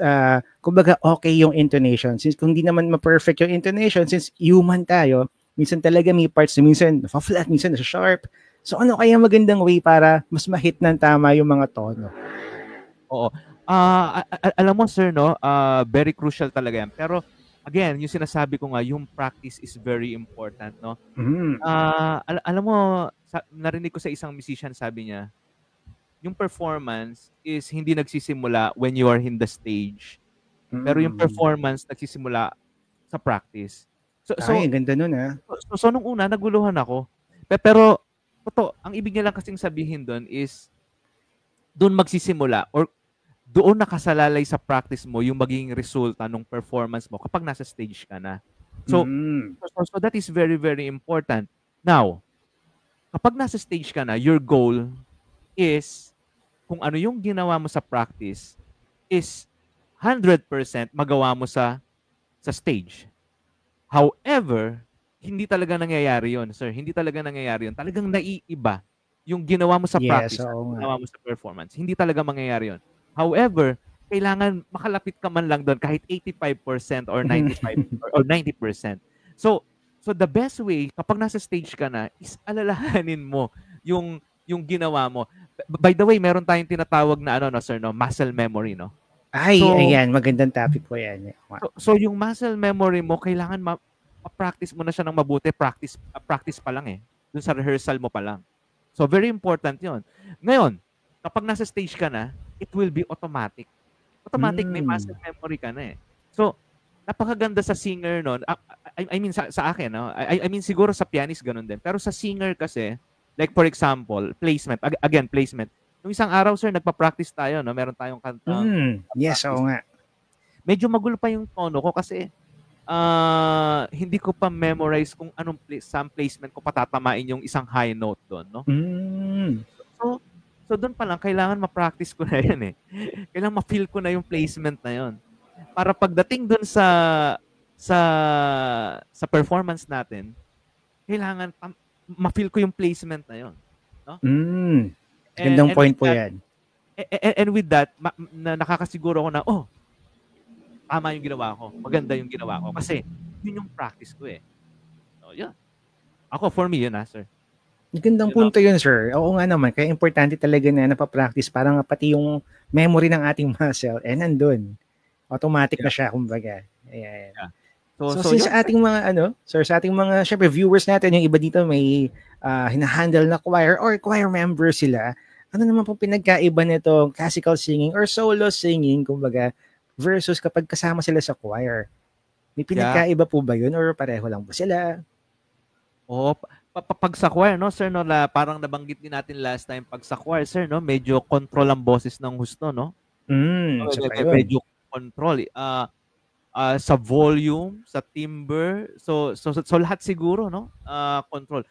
kumbaga, okay yung intonation? Since kung di naman ma-perfect yung intonation, since human tayo, minsan talaga may parts na minsan na-flat, minsan na-sharp. So, ano kaya magandang way para mas ma-hit ng tama yung mga tono?
Oo. Alam mo, sir, no? Very crucial talaga yan. Pero, again, yung sinasabi ko nga, yung practice is very important, no?
Mm-hmm.
Alam mo, narinig ko sa isang musician, sabi niya, yung performance is hindi nagsisimula when you are in the stage. Pero yung performance nagsisimula sa practice. So
ay, ganda nun
So nung una, naguluhan ako. Pero ang ibig niya lang kasing sabihin doon is doon magsisimula or doon nakasalalay sa practice mo yung magiging resulta ng performance mo kapag nasa stage ka na. So that is very, very important. Now, kapag nasa stage ka na, your goal is kung ano yung ginawa mo sa practice is 100% magawa mo sa stage. However, hindi talaga nangyayari yon, sir. Hindi talaga nangyayari yon. Talagang naiiba yung ginawa mo sa practice at ginawa mo sa performance. Hindi talaga mangyayari yon. However, kailangan makalapit ka man lang doon kahit 85% or 95% or 90%. So the best way kapag nasa stage ka na is alalahanin mo yung ginawa mo. By the way, meron tayong tinatawag na sir, muscle memory, no?
Ay, ayan, magandang topic po yan.
So yung muscle memory mo, kailangan ma-practice mo na siya ng mabuti. Practice pa lang dun sa rehearsal mo pa lang. So very important yon. Ngayon, kapag nasa stage ka na, it will be automatic. Automatic, may muscle memory ka na So, napakaganda sa singer nun. I mean, sa akin, no? I mean, siguro sa pianist ganun din. Pero sa singer kasi, like for example, placement. Again, placement. Nung isang araw, sir, nagpa-practice tayo, no? Meron tayong kanta.
Yes, oo nga.
Medyo magulo pa yung tono ko kasi hindi ko pa memorize kung anong some placement ko patatamain yung isang high note doon, no? So doon pa lang, kailangan ma-practice ko na yan Kailangan ma-feel ko na yung placement na yon. Para pagdating doon sa performance natin, kailangan ma-feel ko yung placement na yon, no?
Gandang point po yan.
And with that, nakakasiguro ko na, tama yung ginawa ko. Maganda yung ginawa ko. Kasi, yun yung practice ko So, yeah. Ako, for me, yun sir.
Gandang punto yun, sir. Oo nga naman. Kaya importante talaga na napapractice. Parang pati yung memory ng ating muscle, nandun. Automatic na siya, kumbaga. Ayan. Yeah. So sa ating mga, sa ating mga, syempre, viewers natin, yung iba dito may hinahandle na choir or choir member sila. Ano naman pong pinagkaiba nito, classical singing or solo singing, kumbaga, versus kapag kasama sila sa choir? May pinagkaiba po ba yun or pareho lang po sila?
Pag sa choir, no, sir, no, parang nabanggit din natin last time, pag sa choir, sir, no, medyo control ang boses ng husto, no? Medyo control. Sa volume, sa timbre, so lahat siguro, no? Control.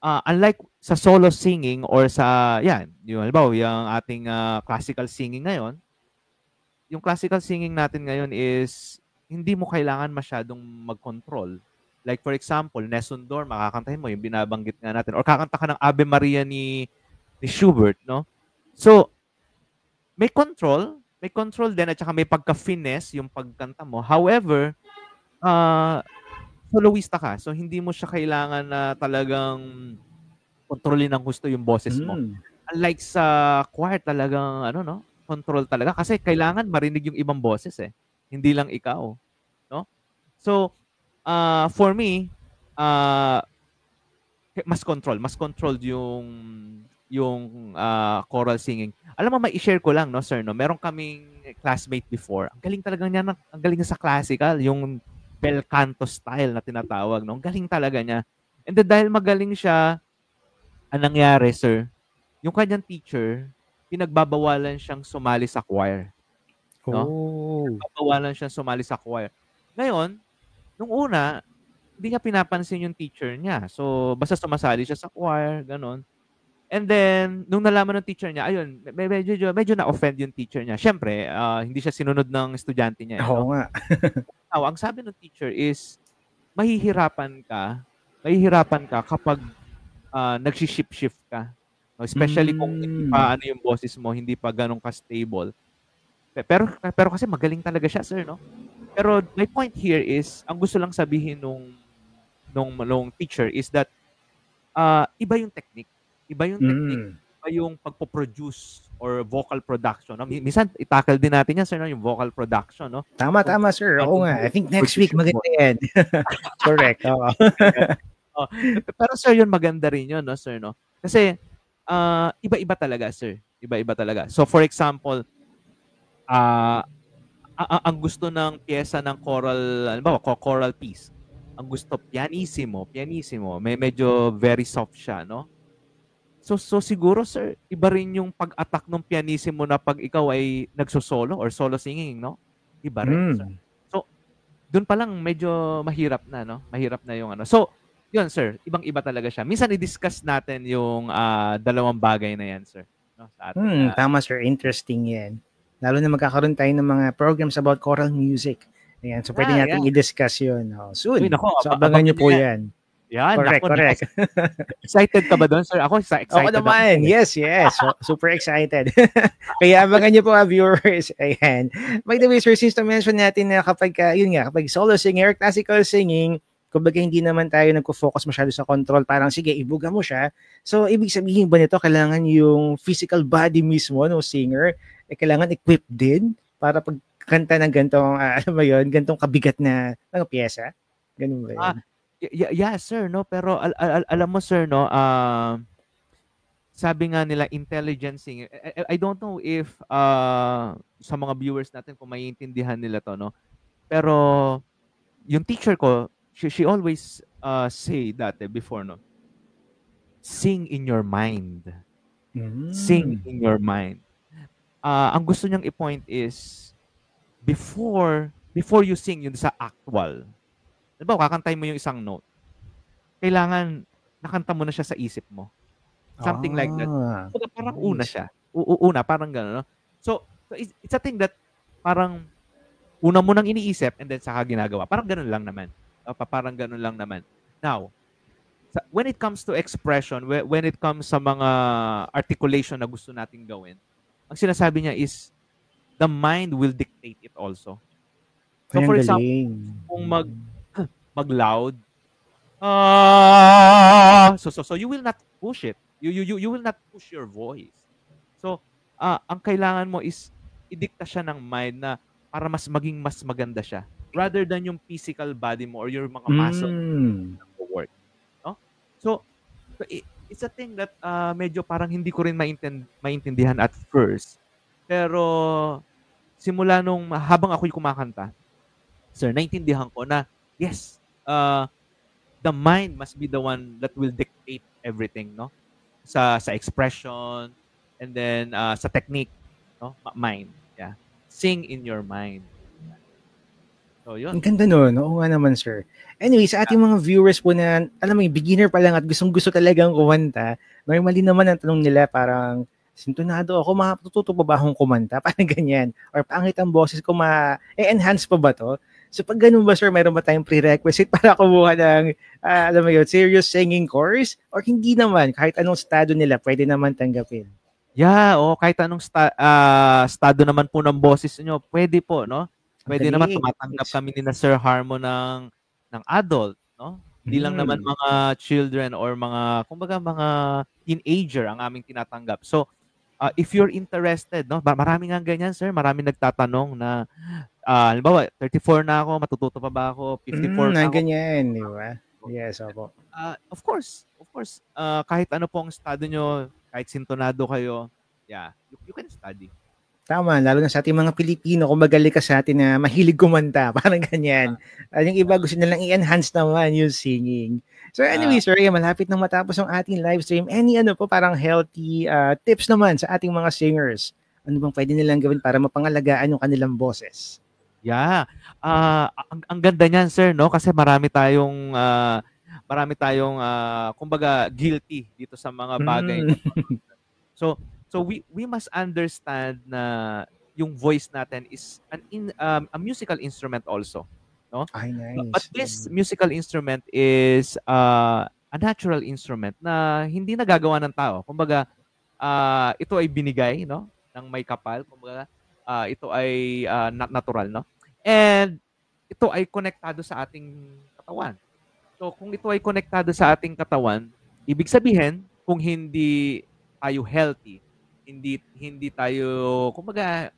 Unlike sa solo singing or sa, yung halimbawa, yung ating classical singing ngayon, yung classical singing natin ngayon is hindi mo kailangan masyadong mag-control. Like for example, Nesundor, makakantahin mo yung binabanggit nga natin. Or kakanta ka ng Ave Maria ni Schubert, no? So, may control din at saka may pagka-finesse yung pagkanta mo. However, soloista ka. So, hindi mo siya kailangan na talagang kontrolin ng gusto yung boses mo. Unlike sa choir, talagang, control talaga. Kasi kailangan marinig yung ibang boses eh. Hindi lang ikaw. No? So, for me, mas controlled yung choral singing. Alam mo, mai-share ko lang, no, sir, no? Meron kaming classmate before. Ang galing talaga niya, ang galing niya sa classical, yung bel canto style na tinatawag, no? Ang galing talaga niya. And then, dahil magaling siya, anong nangyari, sir? Yung kanyang teacher, pinagbabawalan siyang sumali sa choir. No? Pinagbabawalan siyang sumali sa choir. Ngayon, nung una, hindi niya pinapansin yung teacher niya. So, basta sumasali siya sa choir, ganon. And then, nung nalaman ng teacher niya, ayun, medyo na-offend yung teacher niya. Siyempre, hindi siya sinunod ng estudyante niya.
Oo nga.
Now, ang sabi ng teacher is, mahihirapan ka kapag nagshi-shift ka. No? Especially kung hindi pa yung boses mo, hindi pa ganun ka-stable. Pero kasi magaling talaga siya, sir, no? Pero my point here is, ang gusto lang sabihin nung teacher is that iba yung technique. Iba yung pagpo-produce or vocal production. No? Minsan, itackle din natin yan, sir, no? Yung vocal production. No?
Tama, sir. Oo nga. I think next week maganda yan. Correct. Oo.
Pero sir, yun maganda rin yun, no, sir, no? Kasi, iba-iba talaga, sir. Iba-iba talaga. So, for example, ang gusto ng pyesa ng choral piece, ang gusto pianissimo, medyo very soft siya, no? So siguro, sir, iba rin yung pag-attack ng pianissimo na pag ikaw ay nagso-solo or solo singing, no? Iba rin, sir. So, dun pa lang medyo mahirap na, no? Mahirap na yung ano. So, yun, sir, ibang-iba talaga siya. Minsan i-discuss natin yung dalawang bagay na yan, sir. No? Sa atin,
tama, sir. Interesting yan. Lalo na magkakaroon tayo ng mga programs about choral music. Ayan, so pwede natin i-discuss yun. Soon. So, abangan nyo po yan.
Yan,
correct.
Excited ka ba doon, sir? Ako excited.
Ako naman. Yes. So, super excited. Kaya abangan niyo po, viewers. Ayan. By the way, sir, since na-mention natin na kapag solo singing or classical singing, kumbaga hindi naman tayo nagko-focus masyado sa control. Parang, sige, ibuga mo siya. So, ibig sabihin ba nito, kailangan yung physical body mismo ng singer, kailangan equipped din para pagkanta ng gantong, gantong kabigat na piyesa? Ganun ba yun?
Yeah, sir, no, pero alam mo, sir, no, sabi nga nila intelligent singing. I don't know if sa mga viewers natin kung maiintindihan nila to, no. Pero yung teacher ko, she always say that before, no. Sing in your mind. Sing in your mind. Ang gusto niyang i-point is before you sing yun sa actual. Diba, kakantahin mo yung isang note. Kailangan nakanta mo na siya sa isip mo. Something like that. So, parang una siya. Parang gano'n. No? So, it's a thing that parang una mo nang iniisip and then saka ginagawa. Parang gano'n lang naman. Parang gano'n lang naman. Now, when it comes to expression, when it comes sa mga articulation na gusto nating gawin, ang sinasabi niya is, the mind will dictate it also. So, for example, kung mag-loud, so you will not push it. You will not push your voice. So, ang kailangan mo is idikta siya ng mind na para mas maganda siya rather than yung physical body mo or your mga muscle na work. No? So, it's a thing that medyo parang hindi ko rin maintindihan at first. Pero simula nung habang ako'y kumakanta, sir, naintindihan ko na yes, the mind must be the one that will dictate everything, no? Sa expression and then sa technique, no? Mind, yeah. Sing in your mind. So, yun.
Ang ganda nun. Oo nga naman, sir. Anyway, sa ating mga viewers po na, alam mo, beginner pa lang at gustong-gusto talagang kumanta, normally naman ang tanong nila parang, sintonado ako, matututo pa ba akong kumanta? Parang ganyan. Or pangit ang boses ko, ma-enhance pa ba to? So pag ganun ba, sir, mayroon ba tayong prerequisite para kumuha ng, alam mo yun, serious singing course? Or hindi naman, kahit anong estado nila, pwede naman tanggapin?
Yeah, kahit anong estado naman po ng boses niyo, pwede po, no? Pwede naman
Galing.
tumatanggap kami ni na Sir Harmo ng adult, no? Hindi lang naman mga children or mga, kumbaga mga teenager ang aming tinatanggap. So, if you're interested, no? Marami nga ganyan, sir. Marami nagtatanong na, halimbawa, 34 na ako, matututo pa ba ako? 54
Na
na ako.
ganyan, di ba? Yes, opo.
Of course, kahit ano po ang estado nyo, kahit sintonado kayo, yeah, you can study.
Tama, lalo na sa ating mga Pilipino, kung likas sa atin na mahilig kumanta, parang ganyan. Yung iba gusto nilang i-enhance naman yung singing. So anyway, sir, malapit nang matapos ang ating live stream. Any parang healthy tips naman sa ating mga singers? Ano bang pwede nilang gawin para mapangalagaan yung kanilang boses?
Yeah. Ang ganda niyan, sir, no? Kasi marami tayong kumbaga guilty dito sa mga bagay. So we must understand na yung voice natin is a musical instrument also, no?
Ay, nice.
But this musical instrument is a natural instrument na hindi nagagawa ng tao. Kumbaga, ito ay binigay, no, ng may kapal. Kumbaga, ito ay natural, no? And ito ay konektado sa ating katawan. So kung ito ay konektado sa ating katawan, ibig sabihin kung hindi tayo healthy, hindi tayo, kumbaga,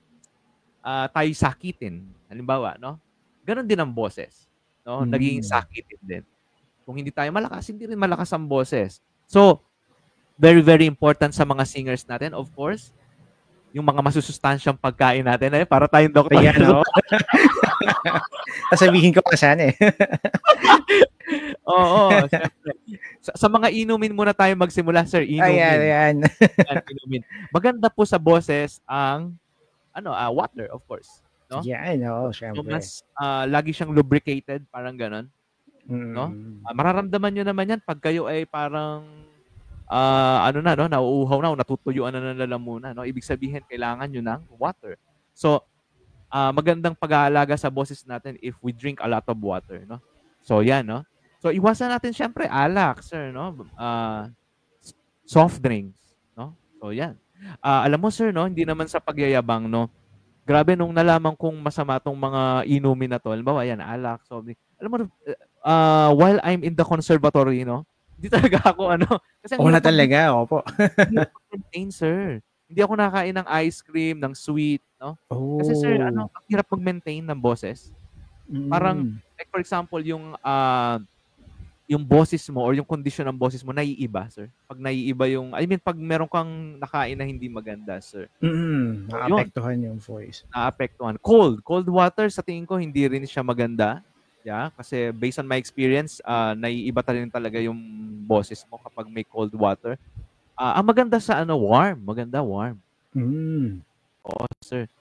tayo sakitin. Halimbawa, no? Ganon din ang boses, no? Naging sakitin din. Kung hindi tayo malakas, hindi rin malakas ang boses. So, very, very important sa mga singers natin, of course, yung mga masusustansyang pagkain natin, para tayong doktor.
Ayan, no? Sasabihin ko pa sana
Oo, siyempre. Sa mga inumin muna tayo magsimula, sir. Inumin.
Ayan.
Inumin. Maganda po sa boses ang water, of course, no?
Yan, syempre.
So mas lagi siyang lubricated, parang ganon, no? Mararamdaman niyo naman yan pag kayo ay parang nauuhaw na o natutuyuan na ng lalamunan, no? Ibig sabihin kailangan niyo ng water. So magandang pag-aalaga sa boses natin if we drink a lot of water, no? So yan, no? So iwasan natin syempre alak, sir, no? Soft drinks, no? So yan. Alam mo, sir, no, hindi naman sa pagyayabang, no. Grabe nung nalaman kong masama tong mga inumin na to. Halimbawa, yan, alak, soft drink. Alam mo, while I'm in the conservatory, no, hindi talaga ako kasi
na talaga, opo.
Maintain, sir. Hindi ako nakain ng ice cream, ng sweet, no? Kasi sir, ang hirap mag-maintain ng boses. Parang, like for example, yung boses mo or yung condition ng boses mo naiiba, sir. Pag naiiba pag meron kang nakain na hindi maganda, sir.
Naapektuhan yung voice.
Naapektuhan. Cold water, sa tingin ko, hindi rin siya maganda. Yeah, kasi based on my experience, naiiba talaga yung boses mo kapag may cold water. Ang maganda sa warm. Maganda, warm. Oo, sir.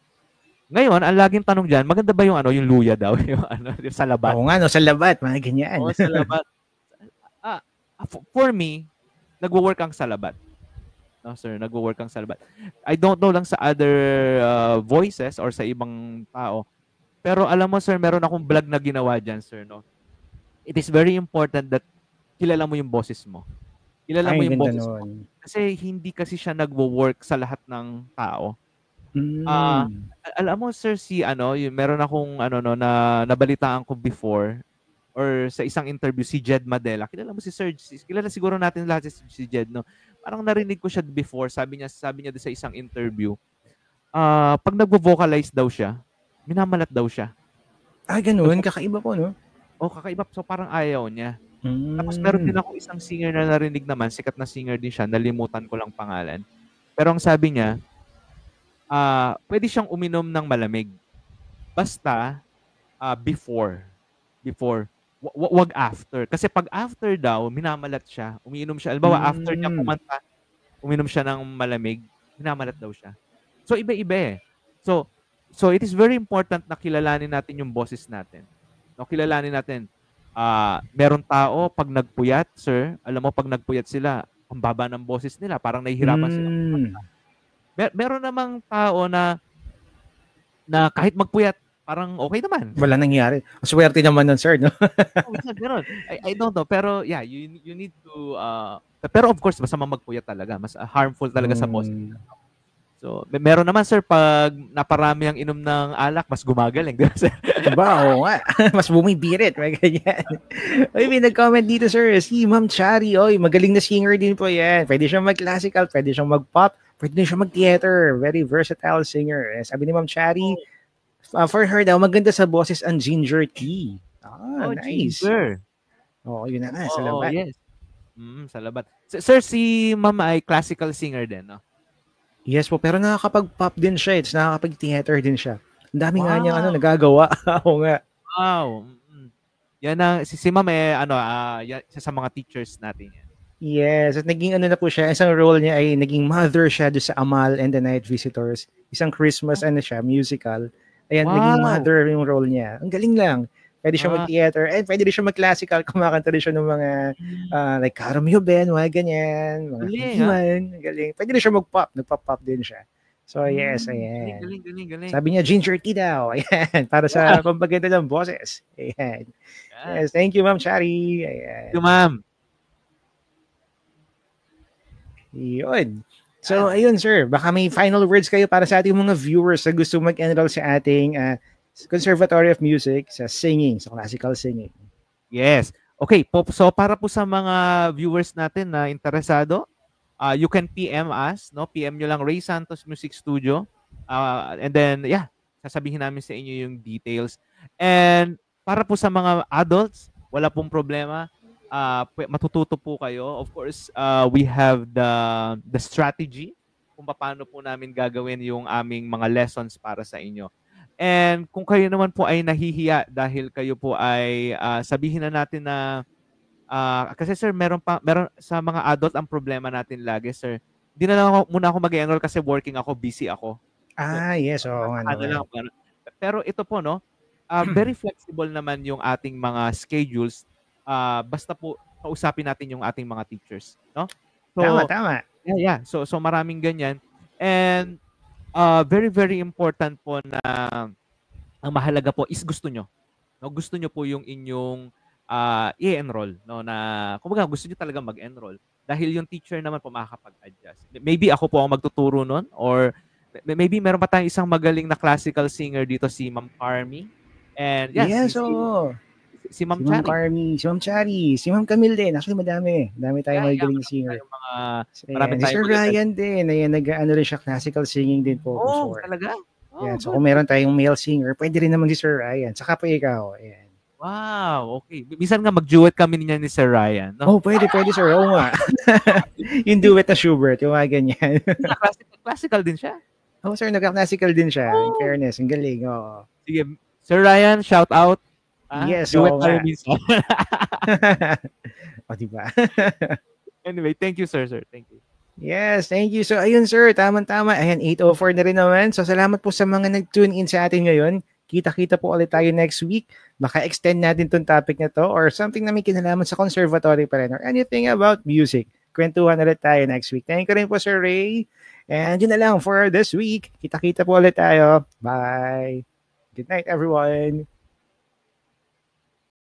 Ngayon, ang laging tanong dyan, maganda ba yung yung luya daw? yung sa labat?
Oo nga, sa labat. Mga ganyan.
Oo, sa labat. For me, nagwo-work ang salabat. No, sir, nagwo-work ang salabat. I don't know lang sa other voices or sa ibang tao. Pero alam mo, sir, meron akong vlog na ginawa dyan, sir, no? It is very important that kilala mo yung boses mo. Kilala mo yung boses mo. Kasi hindi kasi siya nagwo-work sa lahat ng tao. Alam mo, sir, meron akong na nabalitaan ko before or sa isang interview, si Jed Madela. Kilala mo si Sir? Kilala siguro natin lahat si Jed, no? Parang narinig ko siya before. Sabi niya sa isang interview, pag nagvo-vocalize daw siya, minamalat daw siya.
Ganun? Kakaiba po, no?
Kakaiba. So parang ayaw niya. Tapos meron din ako isang singer na narinig naman, sikat na singer din siya, nalimutan ko lang pangalan. Pero ang sabi niya, pwede siyang uminom ng malamig. Basta, before. Wag after. Kasi pag after daw, minamalat siya. Umiinom siya. Albawa, after niya kumanta, uminom siya ng malamig, minamalat daw siya. So, iba-iba eh. So it is very important na kilalanin natin yung boses natin. No, kilalanin natin. Meron tao, pag nagpuyat, sir, alam mo, pag nagpuyat sila, ang baba ng boses nila, parang nahihirapan sila kumanta. Meron namang tao na kahit magpuyat, parang okay naman.
Wala nangyari. Swerte naman nun, sir, no?
Minsan ganun. I don't know. Pero yeah, you need to pero of course, masama magpuyat talaga. Mas harmful talaga sa boses. So, meron naman sir, pag naparami ang inom ng alak, mas gumagaling. Di ba, sir?
Diba? Oo nga. Mas bumibirit. May ganyan. Oy, may nag-comment dito, sir. Si Ma'am Chari. Oy, magaling na singer din po yan. Pwede siyang mag-classical, pwede siyang mag-pop, pwede din siyang mag-theater. Very versatile singer. Sabi ni Ma'am Chari, for her daw, maganda sa boses ang ginger tea. Nice.
Ginger.
Oo, yun na nga.
Oo,
Salamat.
yes. Salamat. Sir, si Ma'am ay classical singer din, no?
Yes po, pero nakakapag-pop din siya. Nakakapag-theater din siya. Ang dami nga niyang
Wow.
nagagawa. Oo nga.
Wow. Yan ang si Ma'am yan, isa sa mga teachers natin yan.
Yes, at naging na po siya. Isang role niya ay naging mother siya doon sa Amal and the Night Visitors. Isang Christmas siya, musical. Ayan, naging
Wow.
mother yung role niya. Ang galing lang. Pwede siya mag-theater and pwede rin siya mag-classical. Kumakanta rin siya ng mga like Caramio Ben, mga ganyan. Mga
Galing,
Himan. Galing. Pwede rin siya mag-pop. Nagpa-pop din siya. So yes, ayan.
Galing.
Sabi niya, ginger tea daw. Ayan. Para sa pampaganda ng boses. Ayan. Yes, thank you, Ma'am Chari. Ayan.
Thank you, Ma'am.
Yun. So, ayun, sir. Baka may final words kayo para sa ating mga viewers na gusto mag-enroll sa ating Conservatory of Music sa singing, sa classical singing.
Yes. Okay, so para po sa mga viewers natin na interesado, you can PM us, no? PM nyo lang Ray Santos Music Studio. And then, yeah, sasabihin namin sa inyo yung details. And para po sa mga adults, wala pong problema. Matututo po kayo. Of course, we have the strategy kung paano po namin gagawin yung aming mga lessons para sa inyo. And kung kayo naman po ay nahihiya dahil kayo po ay sabihin na natin na kasi sir, meron sa mga adult ang problema natin lagi, sir. Hindi na lang muna ako mag-enroll kasi working ako, busy ako.
Yes, oo.
Pero ito po, no, very flexible naman yung ating mga schedules. Basta po kausapin natin yung ating mga teachers, no? So,
tama.
Yeah. So maraming ganyan. And very very important po na ang mahalaga po is gusto nyo. No, gusto nyo po yung inyong i-enroll, no, na kumbaga gusto nyo talaga mag-enroll dahil yung teacher naman po makakapag-adjust. Maybe ako po ang magtuturo nun or maybe meron pa tayong isang magaling na classical singer dito, si Ma'am Carmi. And si Ma'am
Carmi, si Ma'am Chari, si Ma'am Camille din. Actually, madami tayong magaling singer.
Marami
si Sir Ryan din. Ayan, nag-ano rin siya, classical singing din po before.
Talaga?
Yan, so kung meron tayong male singer, pwede rin naman si Sir Ryan. Saka pa ikaw. Ayan.
Wow, okay. Minsan nga mag-duet kami niya ni Sir Ryan, no?
Pwede Sir. Oo nga. Yung duet na Schubert, yung mga ganyan.
Classical din siya.
Sir, nagka-classical din siya. In fairness, ang galing.
Sige, Sir Ryan, shout out.
Yes,
duet tayo minsan.
Diba?
Anyway, thank you, sir. Thank you.
Yes, thank you. So, ayun, sir. Tama-tama. Ayan, 8:04 na rin naman. So, salamat po sa mga nag-tune in sa atin ngayon. Kita-kita po ulit tayo next week. Baka extend natin tong topic na to or something na may kinalaman sa conservatory pa rin or anything about music. Kwentuhan ulit tayo next week. Thank you rin po, Sir Ray. And yun na lang for this week. Kita-kita po ulit tayo. Bye. Good night, everyone.